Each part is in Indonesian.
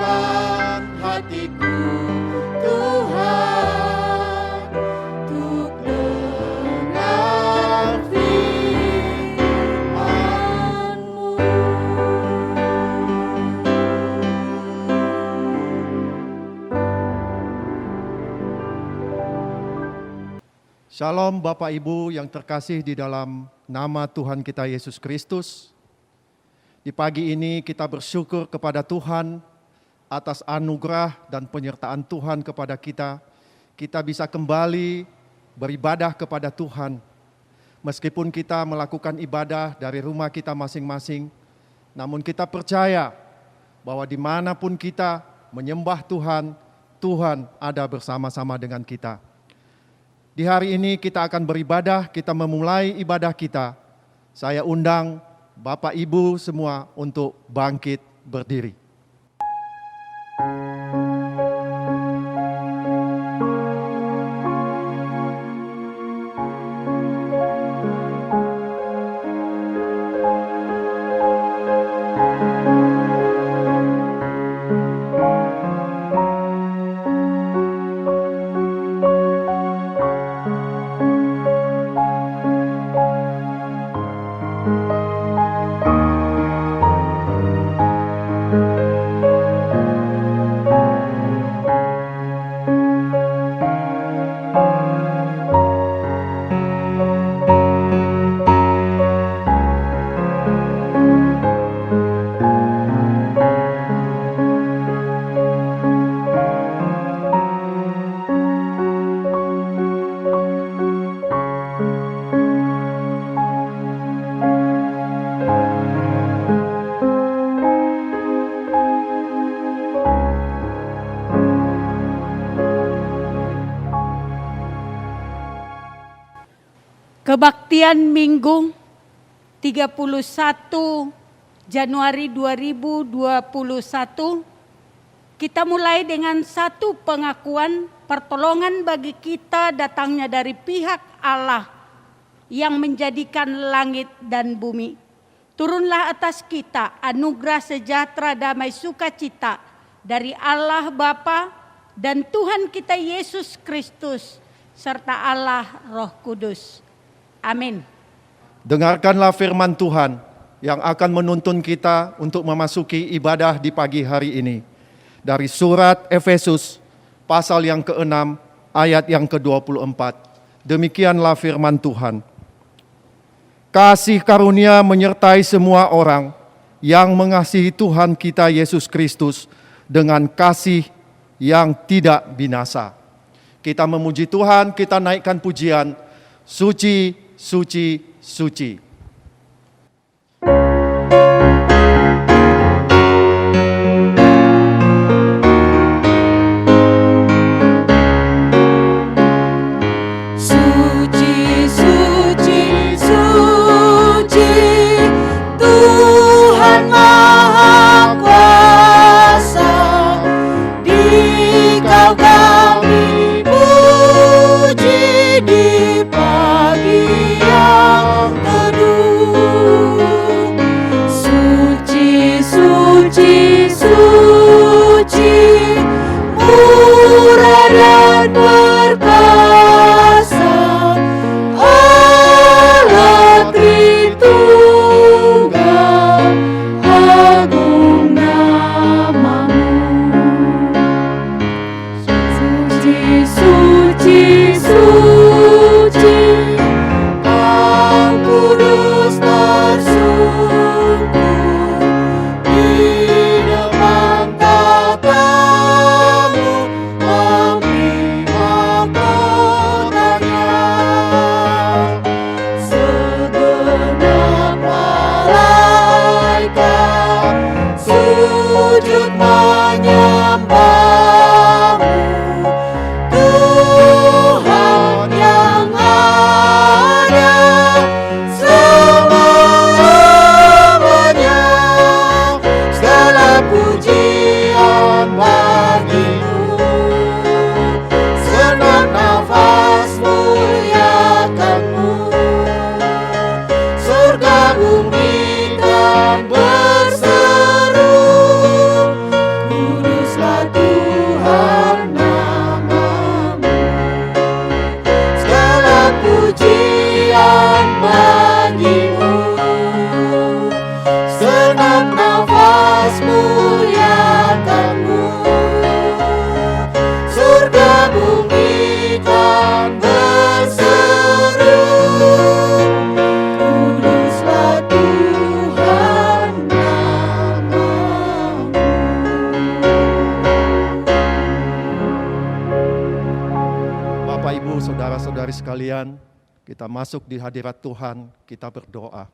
Bukakan hatiku Tuhan, untuk dengar firman-Mu. Shalom Bapak Ibu yang terkasih di dalam nama Tuhan kita Yesus Kristus. Di pagi ini kita bersyukur kepada Tuhan atas anugerah dan penyertaan Tuhan kepada kita. Kita bisa kembali beribadah kepada Tuhan. Meskipun kita melakukan ibadah dari rumah kita masing-masing, namun kita percaya bahwa dimanapun kita menyembah Tuhan, Tuhan ada bersama-sama dengan kita. Di hari ini kita akan beribadah, kita memulai ibadah kita. Saya undang Bapak Ibu semua untuk bangkit berdiri. Kebaktian Minggu 31 Januari 2021, kita mulai dengan satu pengakuan pertolongan bagi kita datangnya dari pihak Allah yang menjadikan langit dan bumi. Turunlah atas kita anugerah sejahtera damai sukacita dari Allah Bapa dan Tuhan kita Yesus Kristus serta Allah Roh Kudus. Amin. Dengarkanlah firman Tuhan yang akan menuntun kita untuk memasuki ibadah di pagi hari ini. Dari surat Efesus pasal yang ke-6 ayat yang ke-24. Demikianlah firman Tuhan. Kasih karunia menyertai semua orang yang mengasihi Tuhan kita Yesus Kristus dengan kasih yang tidak binasa. Kita memuji Tuhan, kita naikkan pujian. Suci, suci, suci. Suci, suci, suci, Tuhan Maha Kuasa, Dikau kami puji di pagi yang teduh. Saudara-saudari sekalian, kita masuk di hadirat Tuhan, kita berdoa.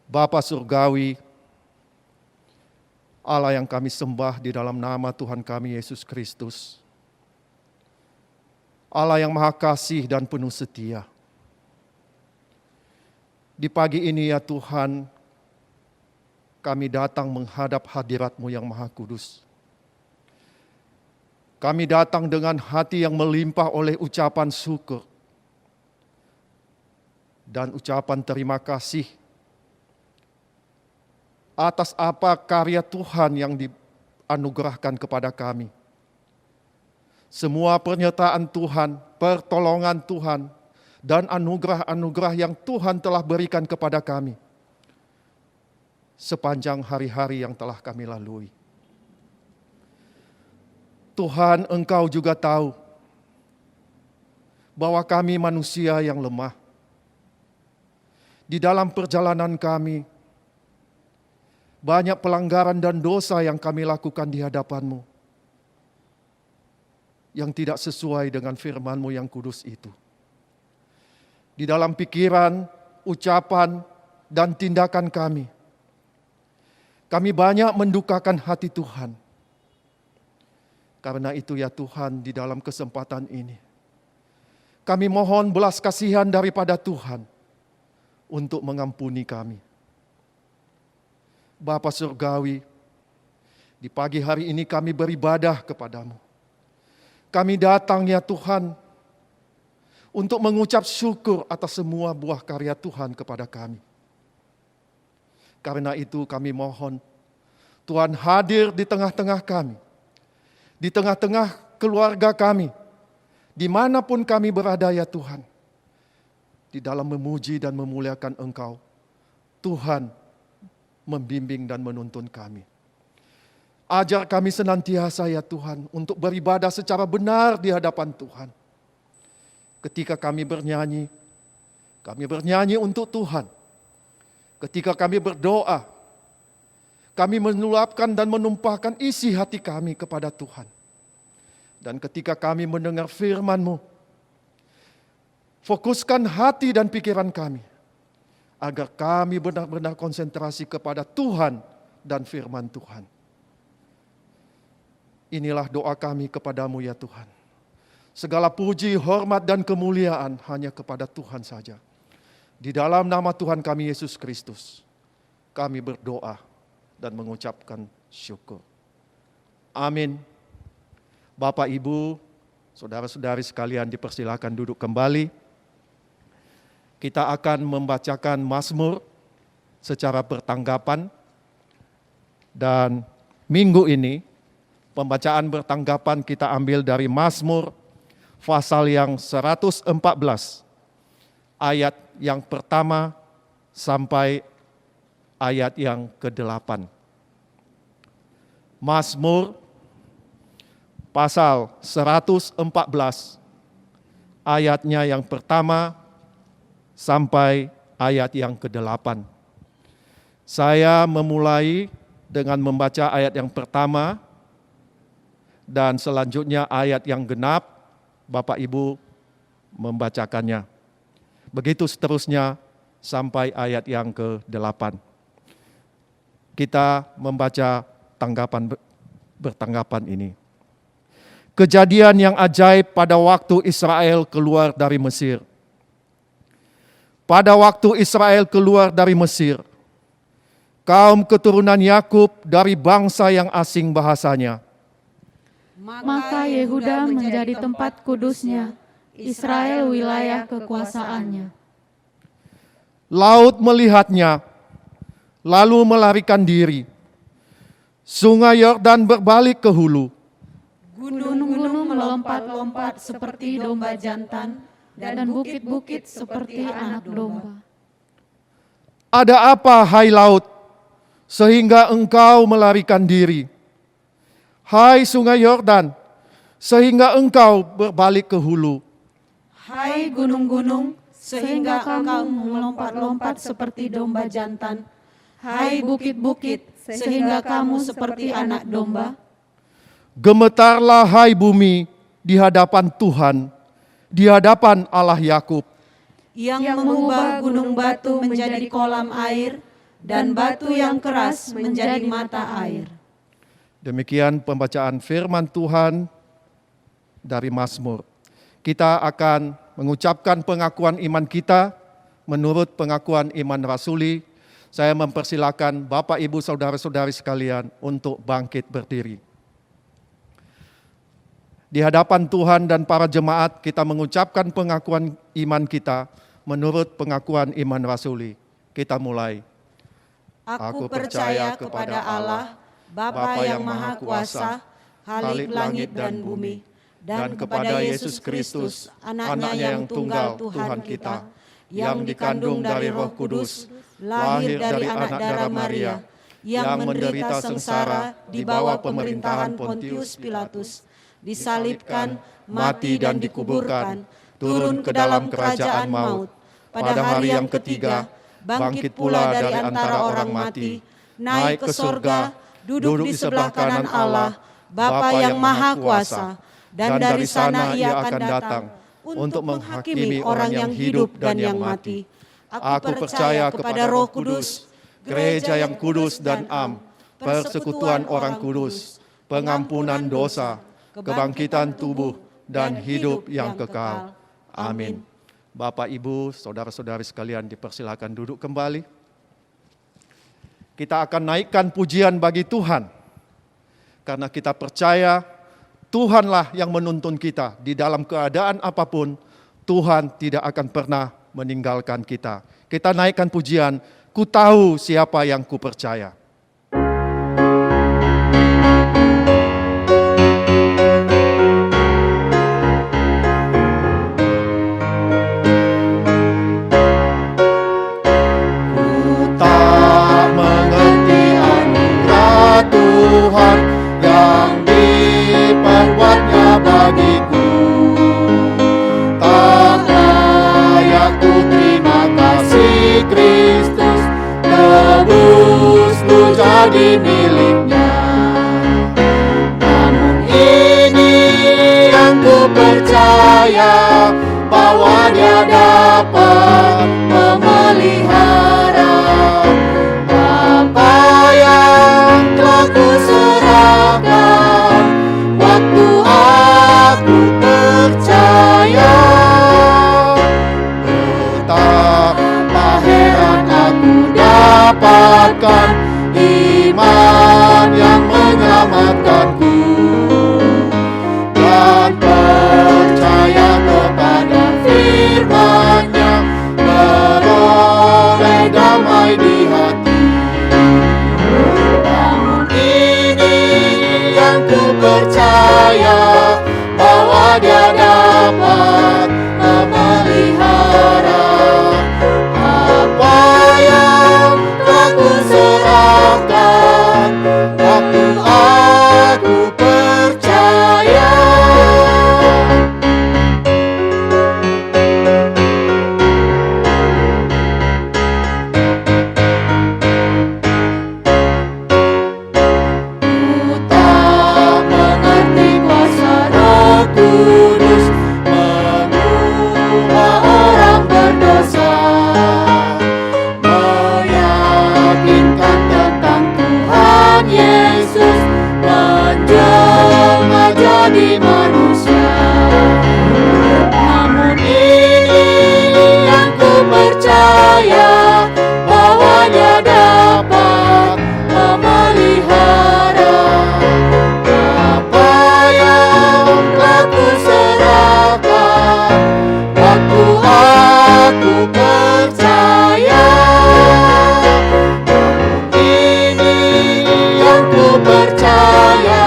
Bapa Surgawi, Allah yang kami sembah di dalam nama Tuhan kami Yesus Kristus. Allah yang Maha Kasih dan penuh setia. Di pagi ini ya Tuhan, kami datang menghadap hadirat-Mu yang Maha Kudus. Kami datang dengan hati yang melimpah oleh ucapan syukur dan ucapan terima kasih atas apa karya Tuhan yang dianugerahkan kepada kami. Semua pernyataan Tuhan, pertolongan Tuhan, dan anugerah-anugerah yang Tuhan telah berikan kepada kami sepanjang hari-hari yang telah kami lalui. Tuhan, Engkau juga tahu bahwa kami manusia yang lemah. Di dalam perjalanan kami, banyak pelanggaran dan dosa yang kami lakukan di hadapan-Mu, yang tidak sesuai dengan firman-Mu yang kudus itu. Di dalam pikiran, ucapan, dan tindakan kami banyak mendukakan hati Tuhan. Karena itu ya Tuhan, di dalam kesempatan ini, kami mohon belas kasihan daripada Tuhan untuk mengampuni kami. Bapa Surgawi, di pagi hari ini kami beribadah kepadamu. Kami datang ya Tuhan, untuk mengucap syukur atas semua buah karya Tuhan kepada kami. Karena itu kami mohon, Tuhan hadir di tengah-tengah kami, di tengah-tengah keluarga kami, dimanapun kami berada ya Tuhan, di dalam memuji dan memuliakan Engkau. Tuhan membimbing dan menuntun kami. Ajar kami senantiasa ya Tuhan untuk beribadah secara benar di hadapan Tuhan. Ketika kami bernyanyi untuk Tuhan. Ketika kami berdoa, kami meluapkan dan menumpahkan isi hati kami kepada Tuhan. Dan ketika kami mendengar firman-Mu, fokuskan hati dan pikiran kami, agar kami benar-benar konsentrasi kepada Tuhan dan firman Tuhan. Inilah doa kami kepadamu ya Tuhan. Segala puji, hormat, dan kemuliaan hanya kepada Tuhan saja. Di dalam nama Tuhan kami Yesus Kristus, kami berdoa dan mengucapkan syukur. Amin. Bapak, Ibu, saudara-saudari sekalian dipersilakan duduk kembali. Kita akan membacakan Mazmur secara bertanggapan. Dan minggu ini pembacaan bertanggapan kita ambil dari Mazmur pasal yang 114, ayat yang pertama sampai ayat yang ke-8. Mazmur pasal 114, ayatnya yang pertama sampai ayat yang ke-8. Saya memulai dengan membaca ayat yang pertama, dan selanjutnya ayat yang genap, Bapak Ibu membacakannya. Begitu seterusnya sampai ayat yang ke-8. Kita membaca bertanggapan ini. Kejadian yang ajaib pada waktu Israel keluar dari Mesir. Pada waktu Israel keluar dari Mesir, kaum keturunan Yakub dari bangsa yang asing bahasanya. Maka Yehuda menjadi tempat kudusnya, Israel wilayah kekuasaannya. Laut melihatnya, lalu melarikan diri. Sungai Yordan berbalik ke hulu. Gunung-gunung melompat-lompat seperti domba jantan, dan bukit-bukit seperti anak domba. Ada apa, hai laut, sehingga engkau melarikan diri? Hai sungai Yordan, sehingga engkau berbalik ke hulu. Hai gunung-gunung, sehingga kamu melompat-lompat seperti domba jantan. Hai bukit-bukit, sehingga kamu seperti anak domba. Gemetarlah hai bumi di hadapan Tuhan, di hadapan Allah Yakub, yang mengubah gunung batu menjadi kolam air dan batu yang keras menjadi mata air. Demikian pembacaan firman Tuhan dari Mazmur. Kita akan mengucapkan pengakuan iman kita menurut pengakuan iman rasuli. Saya mempersilakan Bapak, Ibu, Saudara-saudari sekalian untuk bangkit berdiri. Di hadapan Tuhan dan para jemaat kita mengucapkan pengakuan iman kita menurut pengakuan iman rasuli. Kita mulai. Aku percaya kepada Allah, Bapa yang Maha Kuasa, Khalik langit dan bumi, dan kepada Yesus Kristus, anaknya yang tunggal Tuhan kita, yang dikandung dari Roh Kudus, lahir dari anak darah Maria, yang menderita sengsara di bawah pemerintahan Pontius Pilatus, disalibkan, mati dan dikuburkan, turun ke dalam kerajaan maut. Pada hari yang ketiga, bangkit pula dari antara orang mati, naik ke sorga, duduk di sebelah kanan Allah, Bapa yang Maha Kuasa, dan dari sana ia akan datang untuk menghakimi orang yang hidup dan yang mati. Aku percaya kepada Roh Kudus, gereja yang kudus dan am, persekutuan orang kudus, pengampunan dosa, kebangkitan tubuh, dan hidup yang kekal. Amin. Bapak, Ibu, Saudara-saudari sekalian dipersilakan duduk kembali. Kita akan naikkan pujian bagi Tuhan, karena kita percaya Tuhanlah yang menuntun kita di dalam keadaan apapun. Tuhan tidak akan pernah meninggalkan kita. Kita naikkan pujian, ku tahu siapa yang ku percaya. Tuhan yang diperbuatnya bagiku, tak layak ku terima kasih Kristus, tebus ku jadi miliknya. Namun ini yang ku percaya, bahwa Dia dapat memelihara apa yang telah ku serahkan, waktu aku percaya. Betapa heran aku dapatkan iman yang menyelamatkanku, dan percaya kepada firman-Nya, beroleh damai di hati. Namun ini yang ku percaya, bahwa Dia dapat memelihara apa yang telah ku serahkan, waktu aku percaya. Ku tak mengerti kuasa Roh Kudus mengubah orang berdosa, meyakinkan tentang Tuhan Yesus menjelma jadi manusia. Namun ini yang ku percaya, bahwa Dia dapat memelihara apa yang telah ku serahkan, waktu aku percaya. Ini yang ku percaya,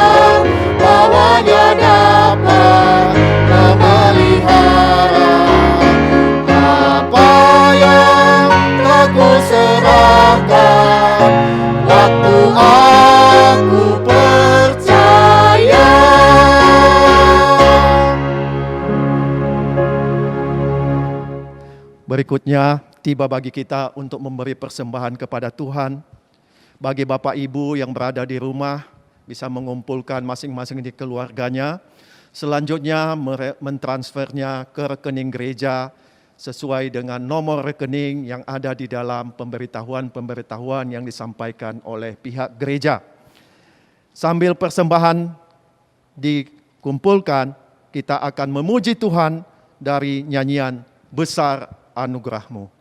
bahwa Dia dapat memelihara apa yang telah ku serahkan, waktu aku percaya. Berikutnya, tiba bagi kita untuk memberi persembahan kepada Tuhan. Bagi Bapak Ibu yang berada di rumah, bisa mengumpulkan masing-masing di keluarganya. Selanjutnya mentransfernya ke rekening gereja sesuai dengan nomor rekening yang ada di dalam pemberitahuan yang disampaikan oleh pihak gereja. Sambil persembahan dikumpulkan, kita akan memuji Tuhan dari nyanyian Besar Anugerah-Mu.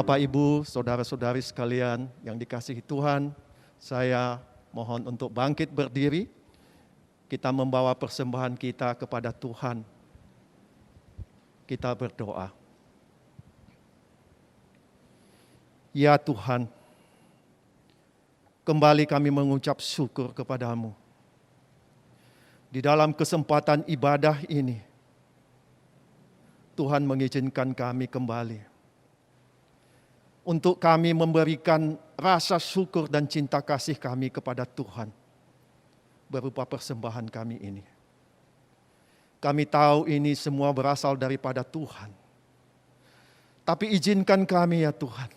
Bapak, Ibu, saudara-saudari sekalian yang dikasihi Tuhan, saya mohon untuk bangkit berdiri. Kita membawa persembahan kita kepada Tuhan. Kita berdoa. Ya Tuhan, kembali kami mengucap syukur kepadamu. Di dalam kesempatan ibadah ini, Tuhan mengizinkan kami kembali untuk kami memberikan rasa syukur dan cinta kasih kami kepada Tuhan berupa persembahan kami ini. Kami tahu ini semua berasal daripada Tuhan. Tapi izinkan kami ya Tuhan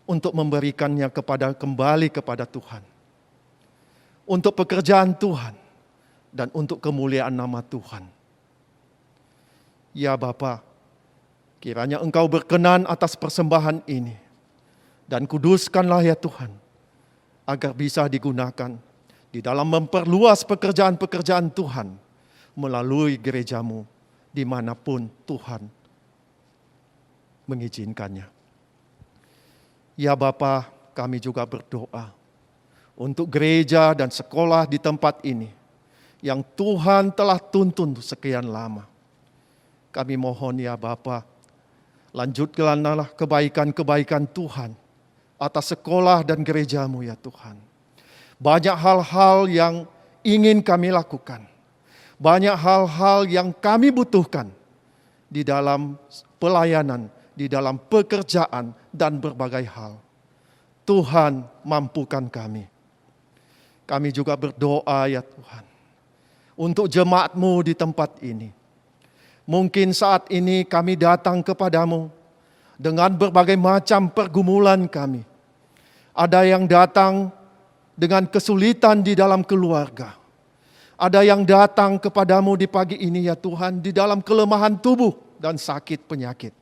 untuk memberikannya kembali kepada Tuhan. Untuk pekerjaan Tuhan dan untuk kemuliaan nama Tuhan. Ya Bapa, kiranya Engkau berkenan atas persembahan ini. Dan kuduskanlah ya Tuhan, agar bisa digunakan di dalam memperluas pekerjaan-pekerjaan Tuhan melalui gerejamu dimanapun Tuhan mengizinkannya. Ya Bapa, kami juga berdoa untuk gereja dan sekolah di tempat ini yang Tuhan telah tuntun sekian lama. Kami mohon ya Bapa, Lanjutkanlah kebaikan-kebaikan Tuhan atas sekolah dan gerejamu ya Tuhan. Banyak hal-hal yang ingin kami lakukan. Banyak hal-hal yang kami butuhkan di dalam pelayanan, di dalam pekerjaan dan berbagai hal. Tuhan mampukan kami. Kami juga berdoa ya Tuhan, untuk jemaat-Mu di tempat ini. Mungkin saat ini kami datang kepadamu dengan berbagai macam pergumulan kami. Ada yang datang dengan kesulitan di dalam keluarga. Ada yang datang kepadamu di pagi ini ya Tuhan, di dalam kelemahan tubuh dan sakit penyakit.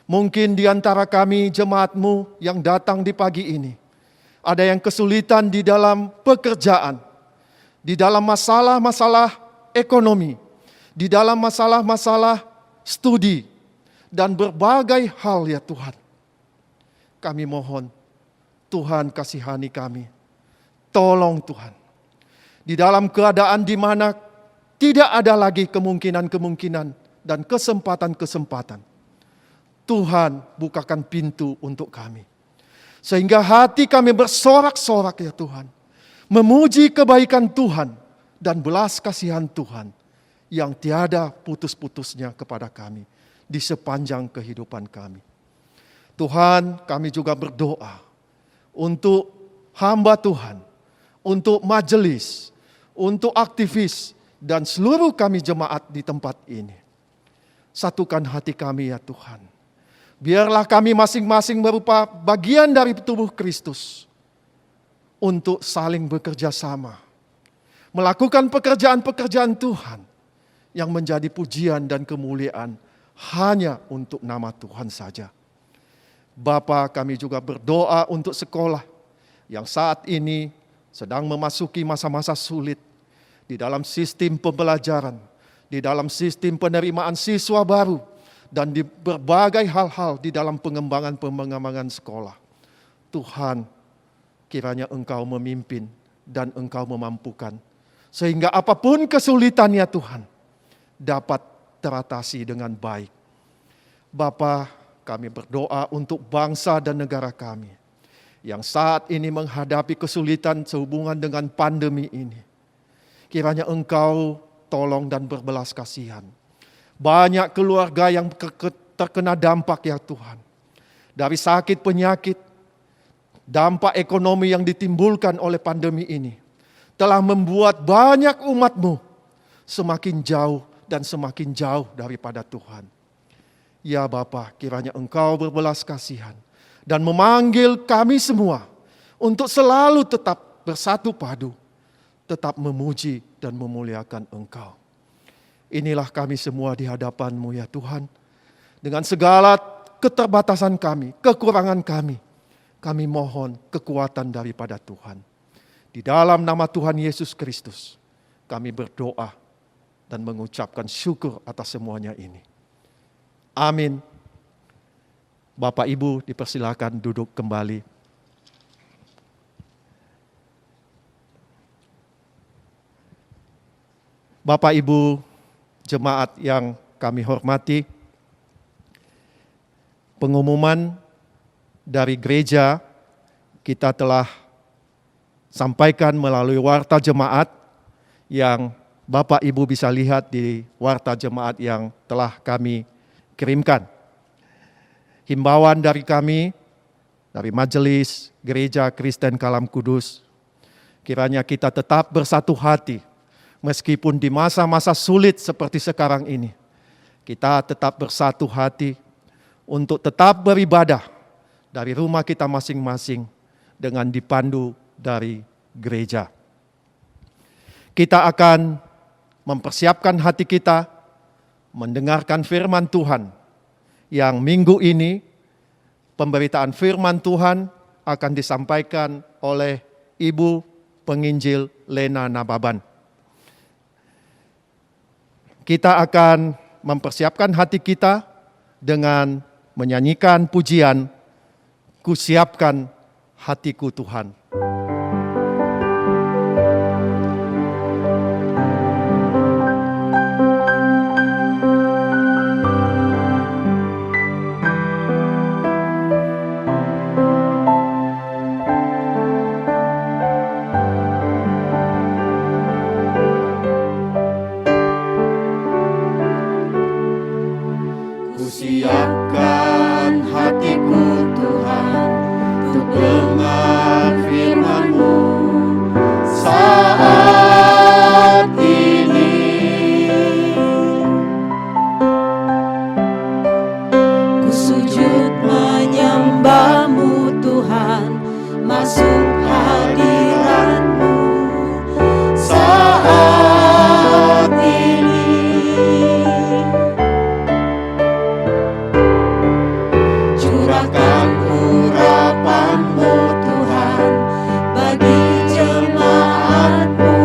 Mungkin di antara kami jemaat-Mu yang datang di pagi ini, ada yang kesulitan di dalam pekerjaan, di dalam masalah-masalah ekonomi, di dalam masalah-masalah studi, dan berbagai hal ya Tuhan. Kami mohon, Tuhan kasihani kami. Tolong Tuhan. Di dalam keadaan di mana tidak ada lagi kemungkinan-kemungkinan dan kesempatan-kesempatan, Tuhan bukakan pintu untuk kami. Sehingga hati kami bersorak-sorak ya Tuhan, memuji kebaikan Tuhan dan belas kasihan Tuhan yang tiada putus-putusnya kepada kami di sepanjang kehidupan kami. Tuhan, kami juga berdoa untuk hamba Tuhan, untuk majelis, untuk aktivis, dan seluruh kami jemaat di tempat ini. Satukan hati kami ya Tuhan. Biarlah kami masing-masing berupa bagian dari tubuh Kristus untuk saling bekerja sama, melakukan pekerjaan-pekerjaan Tuhan yang menjadi pujian dan kemuliaan hanya untuk nama Tuhan saja. Bapa, kami juga berdoa untuk sekolah yang saat ini sedang memasuki masa-masa sulit di dalam sistem pembelajaran, di dalam sistem penerimaan siswa baru, dan di berbagai hal-hal di dalam pengembangan sekolah. Tuhan, kiranya Engkau memimpin dan Engkau memampukan, sehingga apapun kesulitannya Tuhan, dapat teratasi dengan baik. Bapa, kami berdoa untuk bangsa dan negara kami, yang saat ini menghadapi kesulitan sehubungan dengan pandemi ini. Kiranya Engkau tolong dan berbelas kasihan. Banyak keluarga yang terkena dampak ya Tuhan. Dari sakit penyakit, dampak ekonomi yang ditimbulkan oleh pandemi ini telah membuat banyak umat-Mu semakin jauh dan semakin jauh daripada Tuhan. Ya Bapa, kiranya Engkau berbelas kasihan dan memanggil kami semua untuk selalu tetap bersatu padu, tetap memuji dan memuliakan Engkau. Inilah kami semua di hadapan-Mu ya Tuhan. Dengan segala keterbatasan kami, kekurangan kami mohon kekuatan daripada Tuhan. Di dalam nama Tuhan Yesus Kristus, kami berdoa dan mengucapkan syukur atas semuanya ini. Amin. Bapak Ibu dipersilakan duduk kembali. Bapak Ibu jemaat yang kami hormati, pengumuman dari gereja kita telah sampaikan melalui warta jemaat yang Bapak Ibu bisa lihat di warta jemaat yang telah kami kirimkan. Himbauan dari kami, dari Majelis Gereja Kristen Kalam Kudus, kiranya kita tetap bersatu hati, meskipun di masa-masa sulit seperti sekarang ini, kita tetap bersatu hati untuk tetap beribadah dari rumah kita masing-masing dengan dipandu dari gereja. Kita akan mempersiapkan hati kita mendengarkan firman Tuhan yang minggu ini pemberitaan firman Tuhan akan disampaikan oleh Ibu Penginjil Lena Nababan. Kita akan mempersiapkan hati kita dengan menyanyikan pujian, "Kusiapkan hatiku Tuhan." Siapkan hatiku Tuhan untuk dengar firman-Mu saat ini. Ku sujud menyembah-Mu Tuhan, masuk hadirat-Mu saat ini. Curahkan urapan-Mu Tuhan bagi jemaat-Mu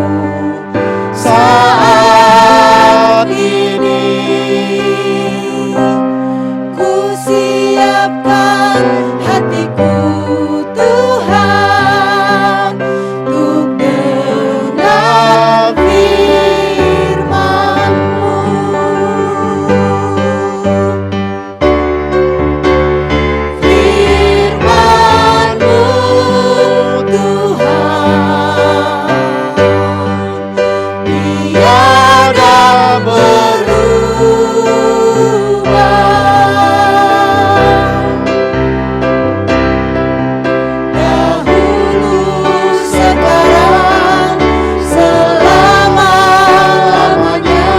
saat ini. Ku siapkan hatiku Tuhan untuk dengar firman-Mu. Firman-Mu Tuhan tiada berubah. Dahulu, sekarang, selama-lamanya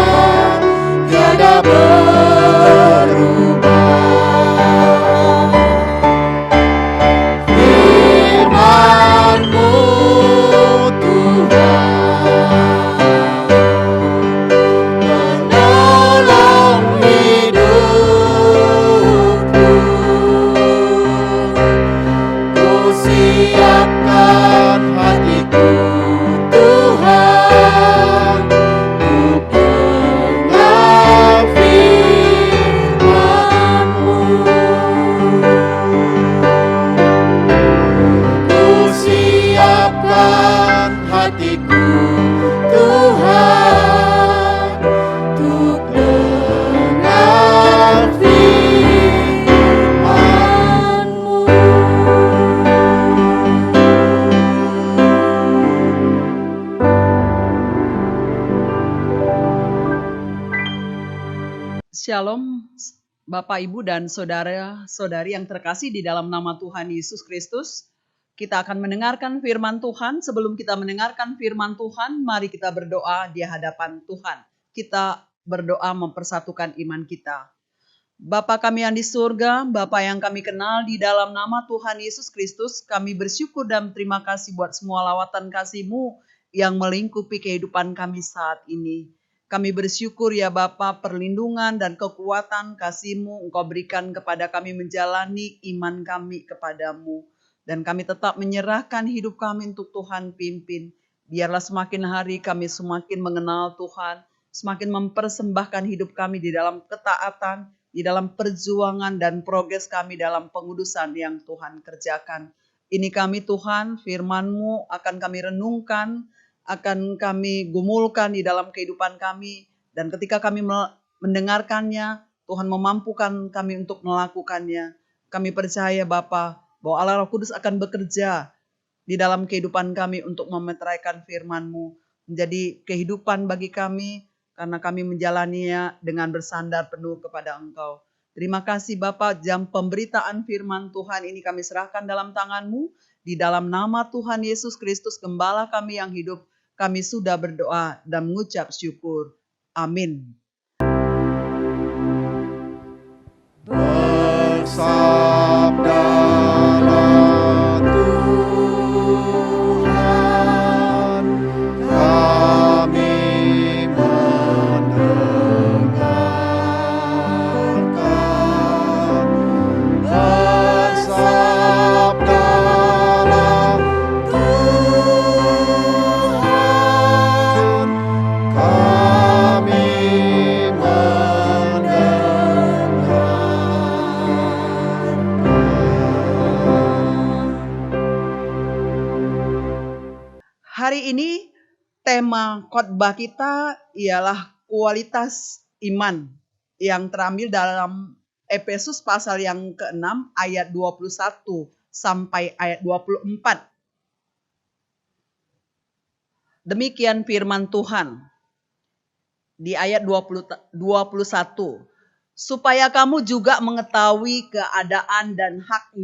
tiada berubah. Firman-Mu Tuhan menolong hidupku. Ku siapkan hatiku Tuhan untuk dengar firman-Mu. Ku siapkan hatiku Tuhan untuk dengar firman-Mu. Shalom, Bapak, Ibu, dan saudara-saudari yang terkasih di dalam nama Tuhan Yesus Kristus. Kita akan mendengarkan firman Tuhan. Sebelum kita mendengarkan firman Tuhan, mari kita berdoa di hadapan Tuhan. Kita berdoa mempersatukan iman kita. Bapa kami yang di surga, Bapa yang kami kenal di dalam nama Tuhan Yesus Kristus, kami bersyukur dan terima kasih buat semua lawatan kasih-Mu yang melingkupi kehidupan kami saat ini. Kami bersyukur ya Bapa, perlindungan dan kekuatan kasih-Mu Engkau berikan kepada kami menjalani iman kami kepadamu. Dan kami tetap menyerahkan hidup kami untuk Tuhan pimpin. Biarlah semakin hari kami semakin mengenal Tuhan, semakin mempersembahkan hidup kami di dalam ketaatan, di dalam perjuangan dan progres kami dalam pengudusan yang Tuhan kerjakan. Ini kami Tuhan, firman-Mu akan kami renungkan, akan kami gumulkan di dalam kehidupan kami. Dan ketika kami mendengarkannya, Tuhan memampukan kami untuk melakukannya. Kami percaya Bapa, bahwa Allah Roh Kudus akan bekerja di dalam kehidupan kami untuk memeteraikan firman-Mu. Menjadi kehidupan bagi kami, karena kami menjalaninya dengan bersandar penuh kepada Engkau. Terima kasih Bapa, jam pemberitaan firman Tuhan ini kami serahkan dalam tangan-Mu. Di dalam nama Tuhan Yesus Kristus, Gembala kami yang hidup, kami sudah berdoa dan mengucap syukur. Amin. Bersabdalah Tuhan, kami mendengarkan. Bersabdalah Tuhan, kami Hari ini tema khotbah kita ialah kualitas iman yang terambil dalam Efesus pasal yang ke-6 ayat 21 sampai ayat 24. Demikian firman Tuhan di ayat 21. supaya kamu juga mengetahui keadaan dan hak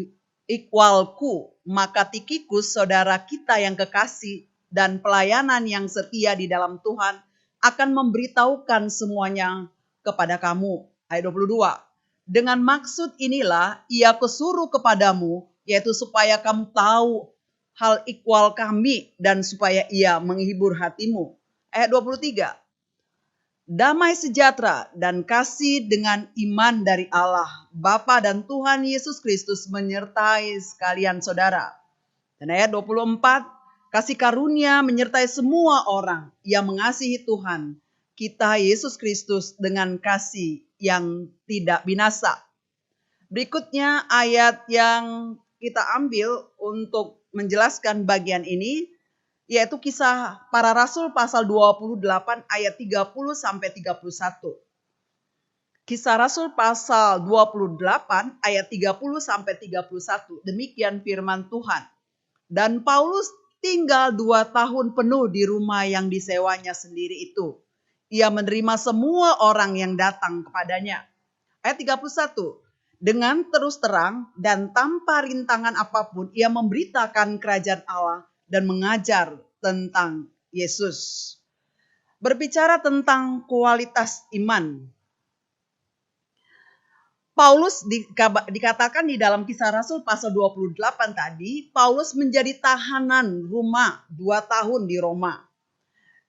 ikhwalku, maka Tikhikus, saudara kita yang kekasih dan pelayanan yang setia di dalam Tuhan, akan memberitahukan semuanya kepada kamu. Ayat 22. Dengan maksud inilah ia kusuruh kepadamu, yaitu supaya kamu tahu hal ikhwal kami dan supaya ia menghibur hatimu. Ayat 23. Damai sejahtera dan kasih dengan iman dari Allah, Bapa dan Tuhan Yesus Kristus menyertai sekalian saudara. Dan ayat 24, kasih karunia menyertai semua orang yang mengasihi Tuhan kita Yesus Kristus dengan kasih yang tidak binasa. Berikutnya ayat yang kita ambil untuk menjelaskan bagian ini, yaitu Kisah Para Rasul pasal 28 ayat 30 sampai 31. Kisah Rasul pasal 28 ayat 30 sampai 31. Demikian firman Tuhan. Dan Paulus tinggal 2 tahun penuh di rumah yang disewanya sendiri itu. Ia menerima semua orang yang datang kepadanya. Ayat 31. Dengan terus terang dan tanpa rintangan apapun, ia memberitakan kerajaan Allah dan mengajar tentang Yesus. Berbicara tentang kualitas iman, Paulus dikatakan di dalam Kisah Rasul pasal 28 tadi, Paulus menjadi tahanan Roma 2 tahun di Roma.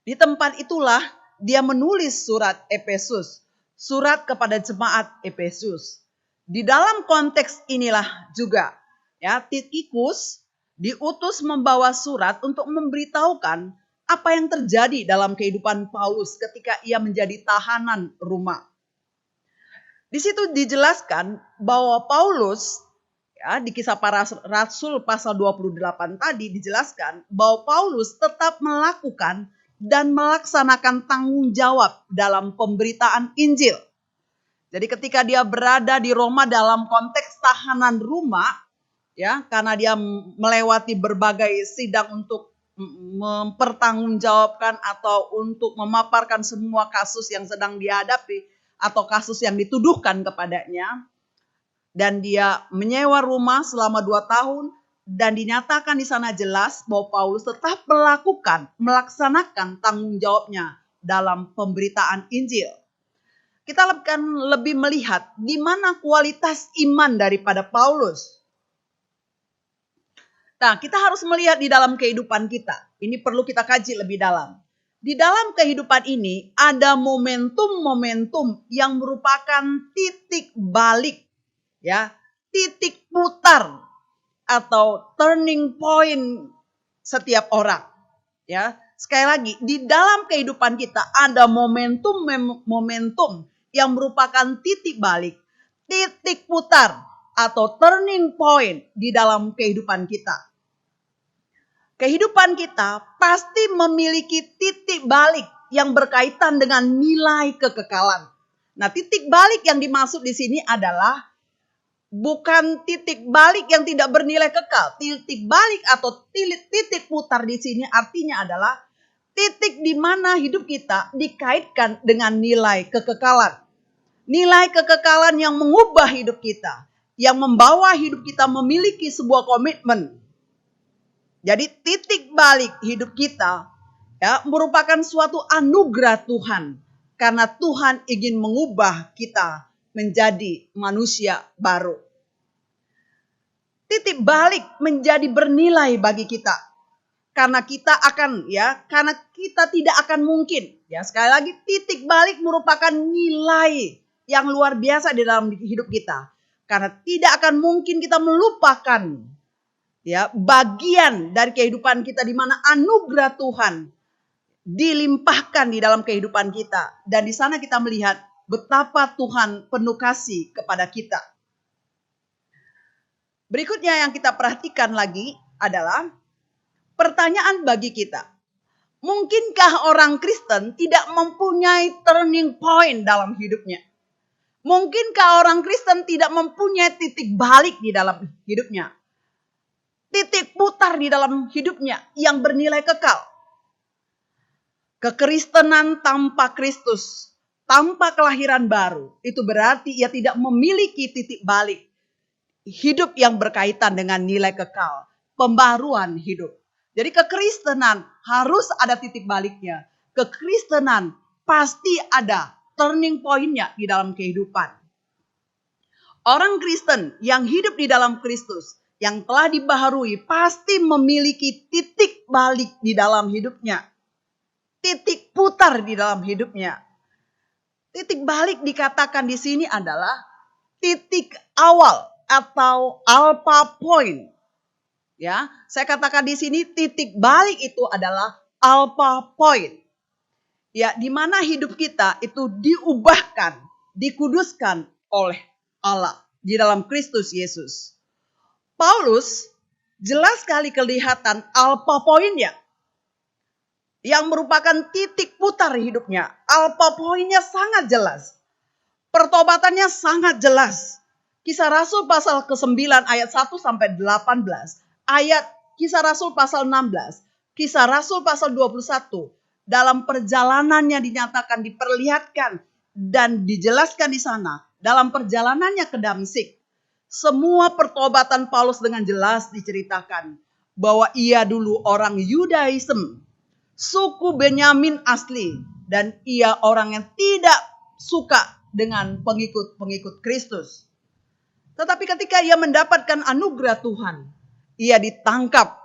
Di tempat itulah dia menulis surat Efesus, surat kepada jemaat Efesus. Di dalam konteks inilah juga ya, Tikhikus diutus membawa surat untuk memberitahukan apa yang terjadi dalam kehidupan Paulus ketika ia menjadi tahanan Roma. Di situ dijelaskan bahwa Paulus, ya, di Kisah Para Rasul pasal 28 tadi dijelaskan bahwa Paulus tetap melakukan dan melaksanakan tanggung jawab dalam pemberitaan Injil. Jadi ketika dia berada di Roma dalam konteks tahanan Roma, ya, karena dia melewati berbagai sidang untuk mempertanggungjawabkan atau untuk memaparkan semua kasus yang sedang dihadapi atau kasus yang dituduhkan kepadanya. Dan dia menyewa rumah selama 2 tahun dan dinyatakan di sana jelas bahwa Paulus tetap melaksanakan tanggung jawabnya dalam pemberitaan Injil. Kita akan lebih melihat di mana kualitas iman daripada Paulus. Nah, kita harus melihat di dalam kehidupan kita. Ini perlu kita kaji lebih dalam. Di dalam kehidupan ini ada momentum-momentum yang merupakan titik balik, ya, titik putar atau turning point setiap orang. Ya, sekali lagi, di dalam kehidupan kita ada momentum-momentum yang merupakan titik balik, titik putar atau turning point di dalam kehidupan kita. Kehidupan kita pasti memiliki titik balik yang berkaitan dengan nilai kekekalan. Nah, titik balik yang dimaksud di sini adalah bukan titik balik yang tidak bernilai kekal. Titik balik atau titik putar di sini artinya adalah titik di mana hidup kita dikaitkan dengan nilai kekekalan. Nilai kekekalan yang mengubah hidup kita, yang membawa hidup kita memiliki sebuah komitmen. Jadi titik balik hidup kita, ya, merupakan suatu anugerah Tuhan. Karena Tuhan ingin mengubah kita menjadi manusia baru. Titik balik menjadi bernilai bagi kita. Karena kita tidak akan mungkin. Ya, sekali lagi, titik balik merupakan nilai yang luar biasa di dalam hidup kita. Karena tidak akan mungkin kita melupakan, ya, bagian dari kehidupan kita di mana anugerah Tuhan dilimpahkan di dalam kehidupan kita. Dan di sana kita melihat betapa Tuhan penuh kasih kepada kita. Berikutnya yang kita perhatikan lagi adalah pertanyaan bagi kita. Mungkinkah orang Kristen tidak mempunyai turning point dalam hidupnya? Mungkinkah orang Kristen tidak mempunyai titik balik di dalam hidupnya? Titik putar di dalam hidupnya yang bernilai kekal. Kekristenan tanpa Kristus tanpa kelahiran baru, itu berarti ia tidak memiliki titik balik hidup yang berkaitan dengan nilai kekal, pembaruan hidup. Jadi kekristenan harus ada titik baliknya. Kekristenan pasti ada turning point-nya di dalam kehidupan. Orang Kristen yang hidup di dalam Kristus, yang telah dibaharui, pasti memiliki titik balik di dalam hidupnya. Titik putar di dalam hidupnya. Titik balik dikatakan di sini adalah titik awal atau alpha point. Ya, saya katakan di sini titik balik itu adalah alpha point. Ya, di mana hidup kita itu diubahkan, dikuduskan oleh Allah di dalam Kristus Yesus. Paulus jelas sekali kelihatan alpha point-nya yang merupakan titik putar hidupnya. Alpha point-nya sangat jelas. Pertobatannya sangat jelas. Kisah Rasul pasal ke-9 ayat 1 sampai 18. Ayat Kisah Rasul pasal 16. Kisah Rasul pasal 21. Dalam perjalanannya dinyatakan, diperlihatkan dan dijelaskan di sana. Dalam perjalanannya ke Damsik. Semua pertobatan Paulus dengan jelas diceritakan. Bahwa ia dulu orang Yudaism. Suku Benyamin asli. Dan ia orang yang tidak suka dengan pengikut-pengikut Kristus. Tetapi ketika ia mendapatkan anugerah Tuhan, ia ditangkap.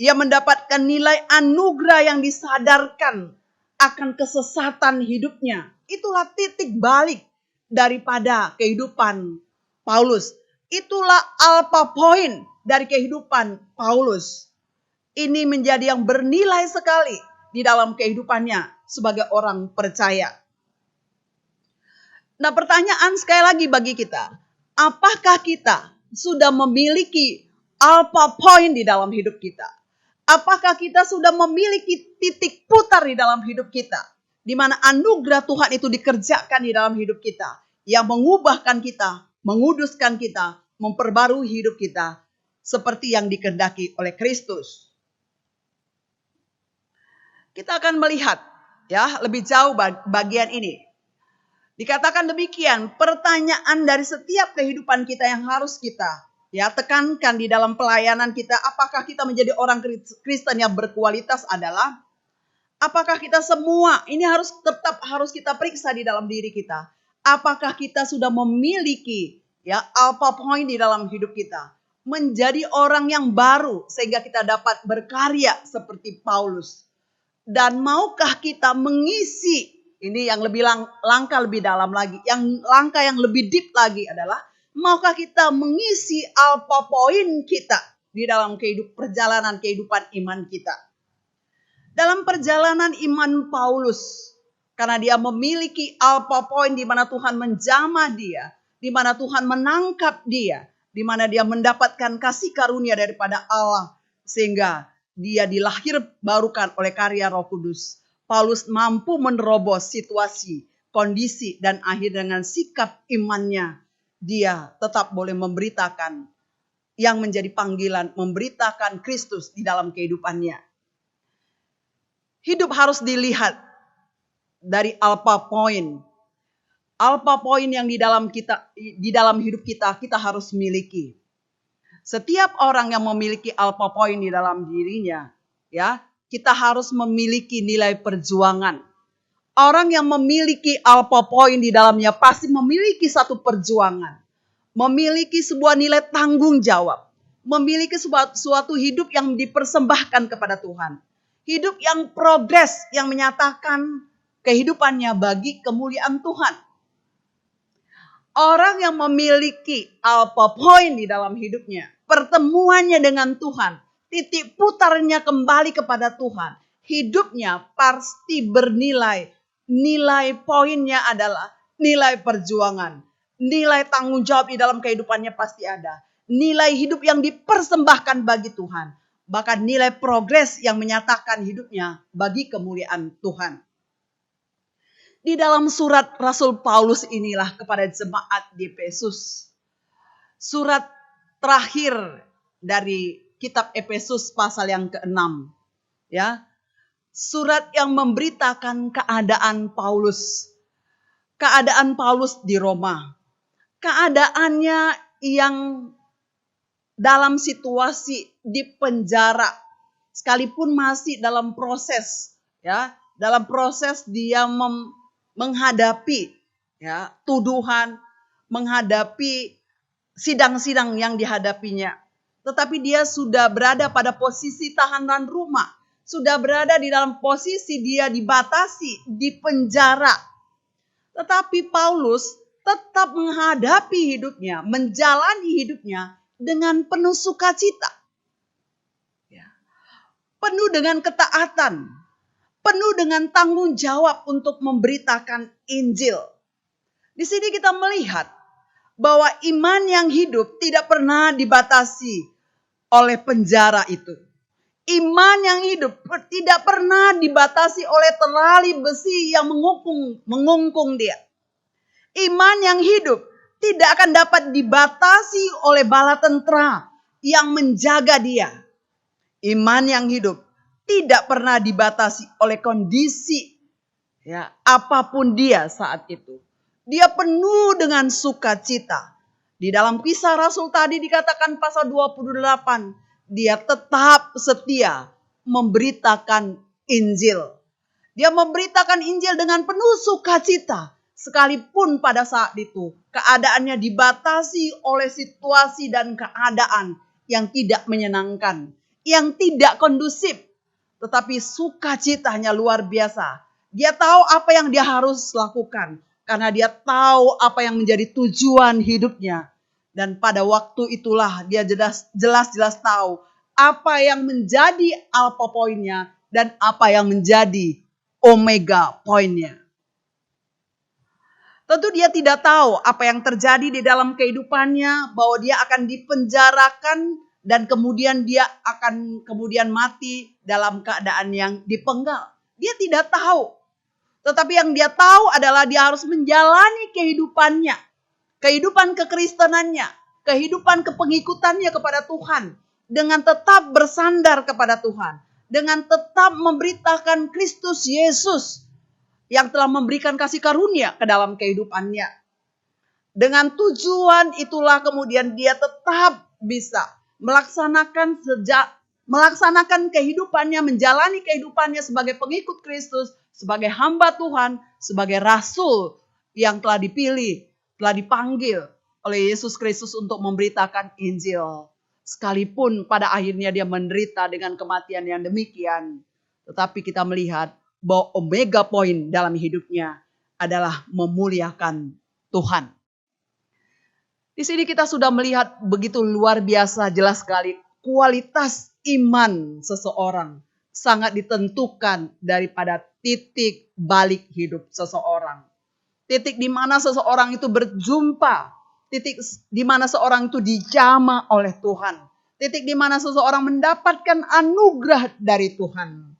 Ia mendapatkan nilai anugerah yang disadarkan akan kesesatan hidupnya. Itulah titik balik daripada kehidupan Paulus. Itulah alpha point dari kehidupan Paulus. Ini menjadi yang bernilai sekali di dalam kehidupannya sebagai orang percaya. Nah, pertanyaan sekali lagi bagi kita, apakah kita sudah memiliki alpha point di dalam hidup kita? Apakah kita sudah memiliki titik putar di dalam hidup kita? Di mana anugerah Tuhan itu dikerjakan di dalam hidup kita. Yang mengubahkan kita, menguduskan kita, memperbarui hidup kita. Seperti yang dikehendaki oleh Kristus. Kita akan melihat ya lebih jauh bagian ini. Dikatakan demikian, pertanyaan dari setiap kehidupan kita yang harus kita tekankan di dalam pelayanan kita, apakah kita menjadi orang Kristen yang berkualitas adalah, apakah kita semua, ini harus kita periksa di dalam diri kita. Apakah kita sudah memiliki alpha point di dalam hidup kita. Menjadi orang yang baru sehingga kita dapat berkarya seperti Paulus. Dan maukah kita mengisi, ini yang lebih langkah lebih dalam lagi, langkah yang lebih deep lagi adalah, maukah kita mengisi alpha point kita di dalam perjalanan kehidupan iman kita. Dalam perjalanan iman Paulus, karena dia memiliki alpha point di mana Tuhan menjamah dia, di mana Tuhan menangkap dia, di mana dia mendapatkan kasih karunia daripada Allah, sehingga dia dilahir barukan oleh karya Roh Kudus. Paulus mampu menerobos situasi, kondisi, dan akhir dengan sikap imannya. Dia tetap boleh memberitakan yang menjadi panggilan, memberitakan Kristus di dalam kehidupannya. Hidup harus dilihat dari alpha point. Alpha point yang di dalam hidup kita harus miliki. Setiap orang yang memiliki alpha point di dalam dirinya, kita harus memiliki nilai perjuangan. Orang yang memiliki alpha point di dalamnya pasti memiliki satu perjuangan. Memiliki sebuah nilai tanggung jawab. Memiliki suatu hidup yang dipersembahkan kepada Tuhan. Hidup yang progres, yang menyatakan kehidupannya bagi kemuliaan Tuhan. Orang yang memiliki alpha point di dalam hidupnya, pertemuannya dengan Tuhan, titik putarnya kembali kepada Tuhan, hidupnya pasti bernilai. Nilai poinnya adalah nilai perjuangan, nilai tanggung jawab di dalam kehidupannya pasti ada. Nilai hidup yang dipersembahkan bagi Tuhan, bahkan nilai progres yang menyatakan hidupnya bagi kemuliaan Tuhan. Di dalam surat Rasul Paulus inilah kepada jemaat di Efesus. Surat terakhir dari kitab Efesus pasal yang ke-6. Surat yang memberitakan keadaan Paulus. keadaan Paulus di Roma. Keadaannya yang dalam situasi di penjara, sekalipun masih dalam proses, ya, dalam proses dia menghadapi, ya, tuduhan, menghadapi sidang-sidang yang dihadapinya. Tetapi dia sudah berada pada posisi tahanan rumah, sudah berada di dalam posisi dia dibatasi, di penjara. Tetapi Paulus tetap menghadapi hidupnya, menjalani hidupnya dengan penuh sukacita. Ya. Penuh dengan ketaatan, penuh dengan tanggung jawab untuk memberitakan Injil. Di sini kita melihat bahwa iman yang hidup tidak pernah dibatasi oleh penjara itu. Iman yang hidup tidak pernah dibatasi oleh tali besi yang mengungkung dia. Iman yang hidup tidak akan dapat dibatasi oleh bala tentara yang menjaga dia. Iman yang hidup tidak pernah dibatasi oleh kondisi, ya, apapun dia saat itu. Dia penuh dengan sukacita. Di dalam Kisah Rasul tadi dikatakan pasal 28, dia tetap setia memberitakan Injil. Dia memberitakan Injil dengan penuh sukacita. Sekalipun pada saat itu keadaannya dibatasi oleh situasi dan keadaan yang tidak menyenangkan, yang tidak kondusif. Tetapi sukacitanya luar biasa. Dia tahu apa yang dia harus lakukan. Karena dia tahu apa yang menjadi tujuan hidupnya. Dan pada waktu itulah dia jelas-jelas tahu apa yang menjadi alpha poinnya dan apa yang menjadi omega poinnya. Tentu dia tidak tahu apa yang terjadi di dalam kehidupannya, bahwa dia akan dipenjarakan dan kemudian dia akan kemudian mati dalam keadaan yang dipenggal. Dia tidak tahu. Tetapi yang dia tahu adalah dia harus menjalani kehidupannya, kehidupan kekristenannya, kehidupan kepengikutannya kepada Tuhan, dengan tetap bersandar kepada Tuhan, dengan tetap memberitakan Kristus Yesus yang telah memberikan kasih karunia ke dalam kehidupannya. Dengan tujuan itulah kemudian dia tetap bisa melaksanakan kehidupannya, menjalani kehidupannya sebagai pengikut Kristus, sebagai hamba Tuhan, sebagai rasul yang telah dipilih, telah dipanggil oleh Yesus Kristus untuk memberitakan Injil. Sekalipun pada akhirnya dia menderita dengan kematian yang demikian, tetapi kita melihat bahwa omega poin dalam hidupnya adalah memuliakan Tuhan. Di sini kita sudah melihat begitu luar biasa, jelas sekali kualitas iman seseorang sangat ditentukan daripada titik balik hidup seseorang. Titik di mana seseorang itu berjumpa, titik di mana seorang itu dijamah oleh Tuhan, titik di mana seseorang mendapatkan anugerah dari Tuhan.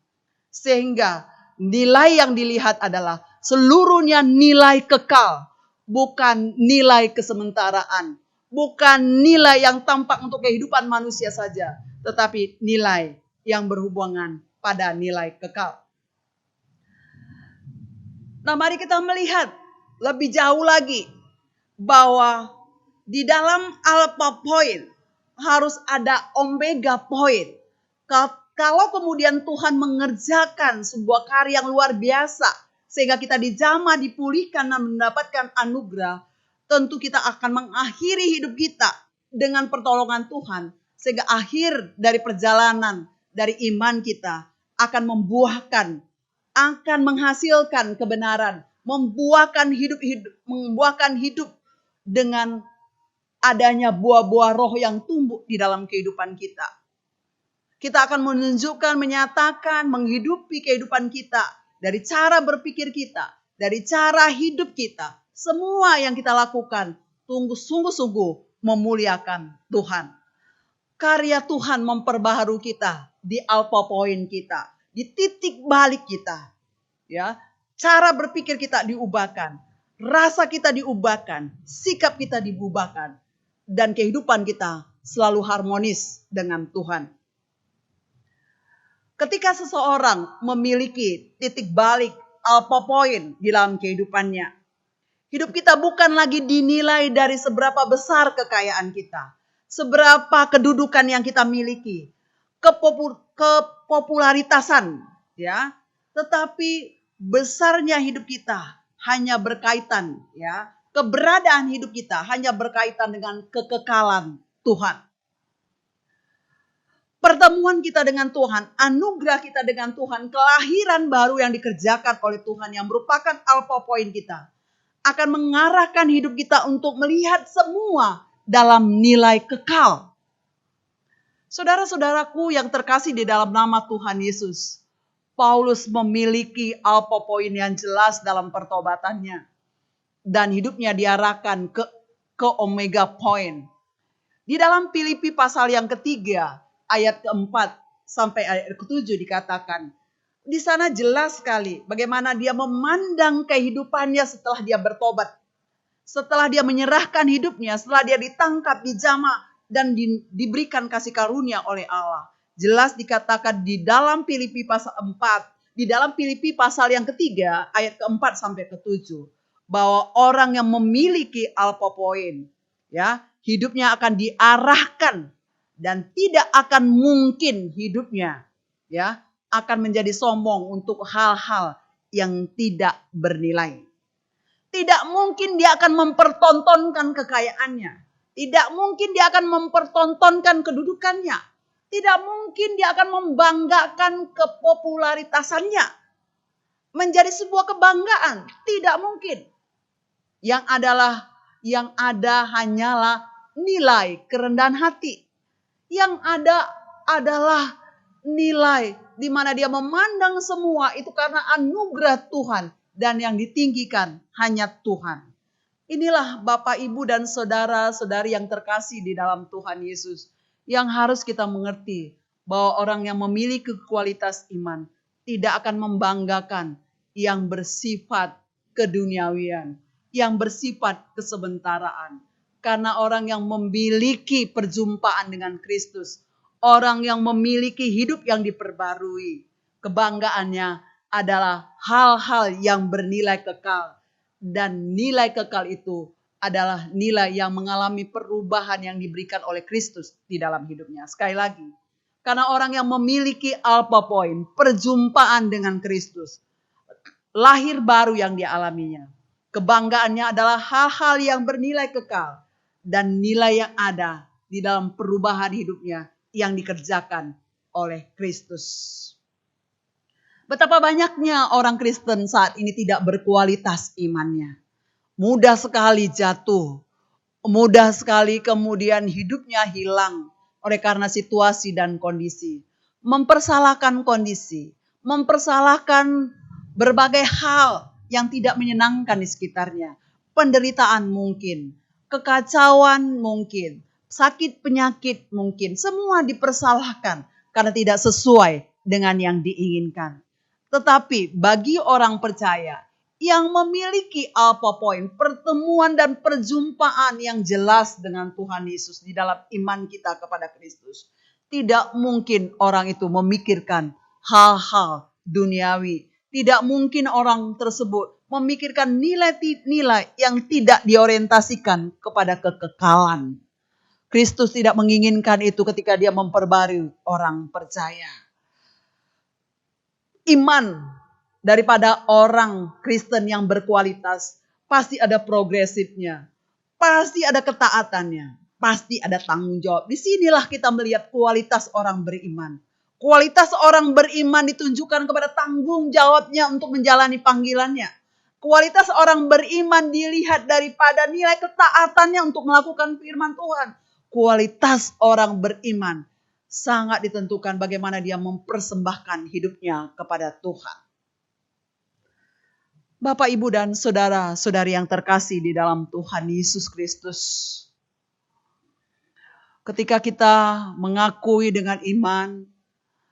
Sehingga nilai yang dilihat adalah seluruhnya nilai kekal, bukan nilai kesementaraan, bukan nilai yang tampak untuk kehidupan manusia saja, tetapi nilai yang berhubungan pada nilai kekal. Nah, mari kita melihat lebih jauh lagi bahwa di dalam alpha point harus ada omega point. Kalau kemudian Tuhan mengerjakan sebuah karya yang luar biasa, sehingga kita dijamah, dipulihkan dan mendapatkan anugerah, tentu kita akan mengakhiri hidup kita dengan pertolongan Tuhan. Sehingga akhir dari perjalanan, dari iman kita akan akan menghasilkan kebenaran, membuahkan hidup dengan adanya buah-buah roh yang tumbuh di dalam kehidupan kita. Kita akan menunjukkan, menyatakan, menghidupi kehidupan kita dari cara berpikir kita, dari cara hidup kita. Semua yang kita lakukan sungguh-sungguh memuliakan Tuhan. Karya Tuhan memperbaharui kita di alpha point kita, di titik balik kita. Ya, cara berpikir kita diubahkan, rasa kita diubahkan, sikap kita diubahkan, dan kehidupan kita selalu harmonis dengan Tuhan. Ketika seseorang memiliki titik balik alpha point di dalam kehidupannya, Hidup kita bukan lagi dinilai dari seberapa besar kekayaan kita, seberapa kedudukan yang kita miliki, kepopularitasan, ya. Tetapi besarnya hidup kita hanya berkaitan, ya. Keberadaan hidup kita hanya berkaitan dengan kekekalan Tuhan. Pertemuan kita dengan Tuhan, anugerah kita dengan Tuhan, kelahiran baru yang dikerjakan oleh Tuhan yang merupakan alpha point kita, akan mengarahkan hidup kita untuk melihat semua dalam nilai kekal. Saudara-saudaraku yang terkasih di dalam nama Tuhan Yesus, Paulus memiliki alpha point yang jelas dalam pertobatannya. Dan hidupnya diarahkan ke omega point. Di dalam Filipi pasal yang ketiga, ayat keempat sampai ayat ke-7 dikatakan, di sana jelas sekali bagaimana dia memandang kehidupannya setelah dia bertobat. Setelah dia menyerahkan hidupnya, setelah dia ditangkap, dijamah, dan diberikan kasih karunia oleh Allah. Jelas dikatakan di dalam Filipi pasal 4, di dalam Filipi pasal yang ketiga, ayat ke-4 sampai ke-7. Bahwa orang yang memiliki alpha point, ya, hidupnya akan diarahkan dan tidak akan mungkin hidupnya, ya, akan menjadi sombong untuk hal-hal yang tidak bernilai. Tidak mungkin dia akan mempertontonkan kekayaannya. Tidak mungkin dia akan mempertontonkan kedudukannya. Tidak mungkin dia akan membanggakan kepopularitasannya. Menjadi sebuah kebanggaan. Tidak mungkin. Yang ada hanyalah nilai kerendahan hati. Yang ada adalah nilai di mana dia memandang semua itu karena anugerah Tuhan dan yang ditinggikan hanya Tuhan. Inilah Bapak, Ibu dan saudara-saudari yang terkasih di dalam Tuhan Yesus yang harus kita mengerti bahwa orang yang memiliki kualitas iman tidak akan membanggakan yang bersifat keduniawian, yang bersifat kesebentaraan. Karena orang yang memiliki perjumpaan dengan Kristus, orang yang memiliki hidup yang diperbarui, kebanggaannya adalah hal-hal yang bernilai kekal. Dan nilai kekal itu adalah nilai yang mengalami perubahan yang diberikan oleh Kristus di dalam hidupnya. Sekali lagi, karena orang yang memiliki alpha point, perjumpaan dengan Kristus, lahir baru yang dialaminya, kebanggaannya adalah hal-hal yang bernilai kekal. Dan nilai yang ada di dalam perubahan hidupnya yang dikerjakan oleh Kristus. Betapa banyaknya orang Kristen saat ini tidak berkualitas imannya. Mudah sekali jatuh. Mudah sekali kemudian hidupnya hilang oleh karena situasi dan kondisi. Mempersalahkan kondisi. Mempersalahkan berbagai hal yang tidak menyenangkan di sekitarnya. Penderitaan mungkin. Kekacauan mungkin, sakit penyakit mungkin, semua dipersalahkan karena tidak sesuai dengan yang diinginkan. Tetapi bagi orang percaya yang memiliki alpha point, pertemuan dan perjumpaan yang jelas dengan Tuhan Yesus di dalam iman kita kepada Kristus, tidak mungkin orang itu memikirkan hal-hal duniawi. Tidak mungkin orang tersebut memikirkan nilai-nilai yang tidak diorientasikan kepada kekekalan. Kristus tidak menginginkan itu ketika dia memperbarui orang percaya. Iman daripada orang Kristen yang berkualitas pasti ada progresifnya, pasti ada ketaatannya, pasti ada tanggung jawab. Disinilah kita melihat kualitas orang beriman. Kualitas orang beriman ditunjukkan kepada tanggung jawabnya untuk menjalani panggilannya. Kualitas orang beriman dilihat daripada nilai ketaatannya untuk melakukan firman Tuhan. Kualitas orang beriman sangat ditentukan bagaimana dia mempersembahkan hidupnya kepada Tuhan. Bapak, Ibu dan saudara-saudari yang terkasih di dalam Tuhan Yesus Kristus. Ketika kita mengakui dengan iman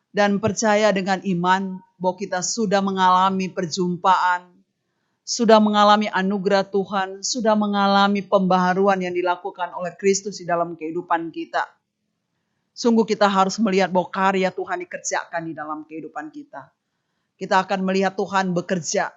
dan percaya dengan iman bahwa kita sudah mengalami perjumpaan, sudah mengalami anugerah Tuhan, sudah mengalami pembaharuan yang dilakukan oleh Kristus di dalam kehidupan kita. Sungguh kita harus melihat bahwa karya Tuhan dikerjakan di dalam kehidupan kita. Kita akan melihat Tuhan bekerja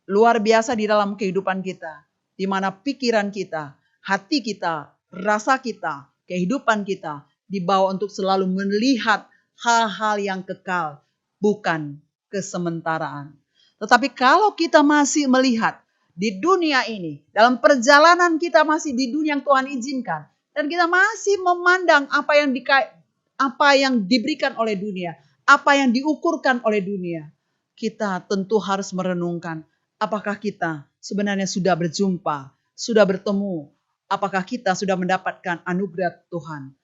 luar biasa di dalam kehidupan kita. di mana pikiran kita, hati kita, rasa kita, kehidupan kita dibawa untuk selalu melihat hal-hal yang kekal, bukan kesementaraan. Tetapi kalau kita masih melihat di dunia ini, dalam perjalanan kita masih di dunia yang Tuhan izinkan, dan kita masih memandang apa yang diberikan oleh dunia, apa yang diukurkan oleh dunia, kita tentu harus merenungkan apakah kita sebenarnya sudah berjumpa, sudah bertemu, apakah kita sudah mendapatkan anugerah Tuhan.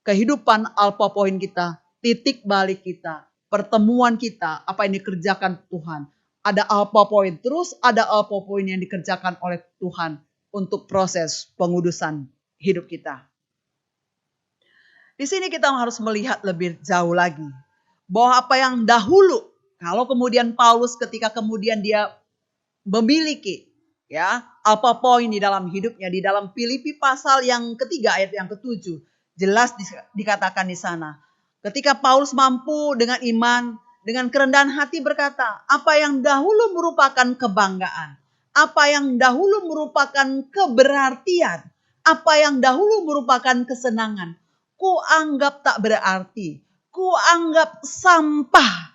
Kehidupan Alpha Point kita, titik balik kita, pertemuan kita, apa yang dikerjakan Tuhan. Ada Alpha Point, terus ada Alpha Point yang dikerjakan oleh Tuhan untuk proses pengudusan hidup kita. Di sini kita harus melihat lebih jauh lagi, bahwa apa yang dahulu, kalau kemudian Paulus ketika kemudian dia memiliki Alpha Point di dalam hidupnya, di dalam Filipi pasal yang ketiga ayat yang ke-7, jelas dikatakan di sana. Ketika Paulus mampu dengan iman, dengan kerendahan hati berkata, apa yang dahulu merupakan kebanggaan, apa yang dahulu merupakan keberartian, apa yang dahulu merupakan kesenangan, ku anggap tak berarti, ku anggap sampah.